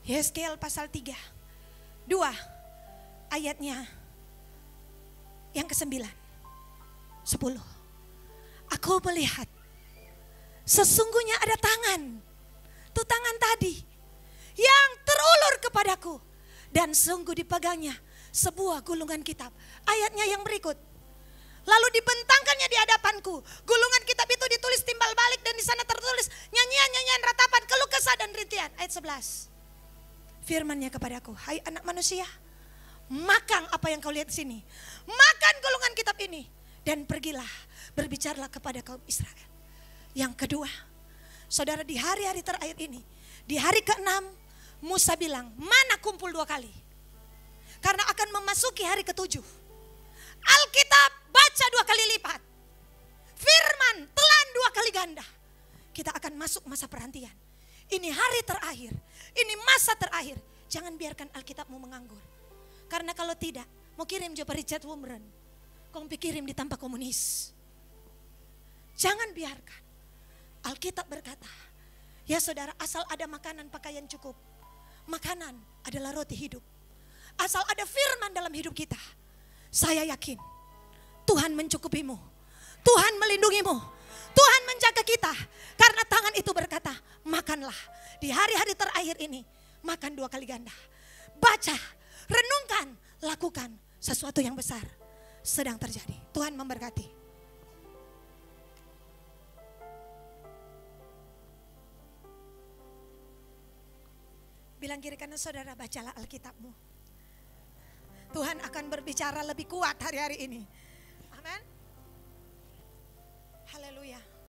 Yeskiel pasal 3, 2 ayatnya yang ke-9, 10. Aku melihat sesungguhnya ada tangan, itu tangan tadi yang terulur kepadaku dan sungguh dipegangnya sebuah gulungan kitab. Ayatnya yang berikut. Lalu dibentangkannya di hadapanku. Gulungan kitab itu ditulis timbal balik dan di sana tertulis nyanyian-nyanyian ratapan, keluh kesah dan rintihan. Ayat 11. Firman-Nya kepadaku, hai anak manusia, makan apa yang kau lihat di sini. Makan gulungan kitab ini dan pergilah berbicaralah kepada kaum Israel. Yang kedua, saudara, di hari-hari terakhir ini, di hari ke-6, Musa bilang, mana kumpul 2 kali? Karena akan memasuki hari ke-7. Alkitab baca 2 kali lipat. Firman telan 2 kali ganda. Kita akan masuk masa perhentian. Ini hari terakhir. Ini masa terakhir. Jangan biarkan Alkitabmu menganggur. Karena kalau tidak, mau kirim coba Richard Wurmbrand. Kau kirim di tanpa komunis. Jangan biarkan. Alkitab berkata, ya saudara, asal ada makanan, pakaian cukup. Makanan adalah roti hidup. Asal ada firman dalam hidup kita, saya yakin Tuhan mencukupimu. Tuhan melindungimu. Tuhan menjaga kita. Karena tangan itu berkata, makanlah. Di hari-hari terakhir ini, makan 2 kali ganda. Baca, renungkan, lakukan sesuatu yang besar sedang terjadi. Tuhan memberkati. Bilang kiri kanan saudara, bacalah Alkitabmu. Tuhan akan berbicara lebih kuat hari-hari ini. Amin. Haleluya.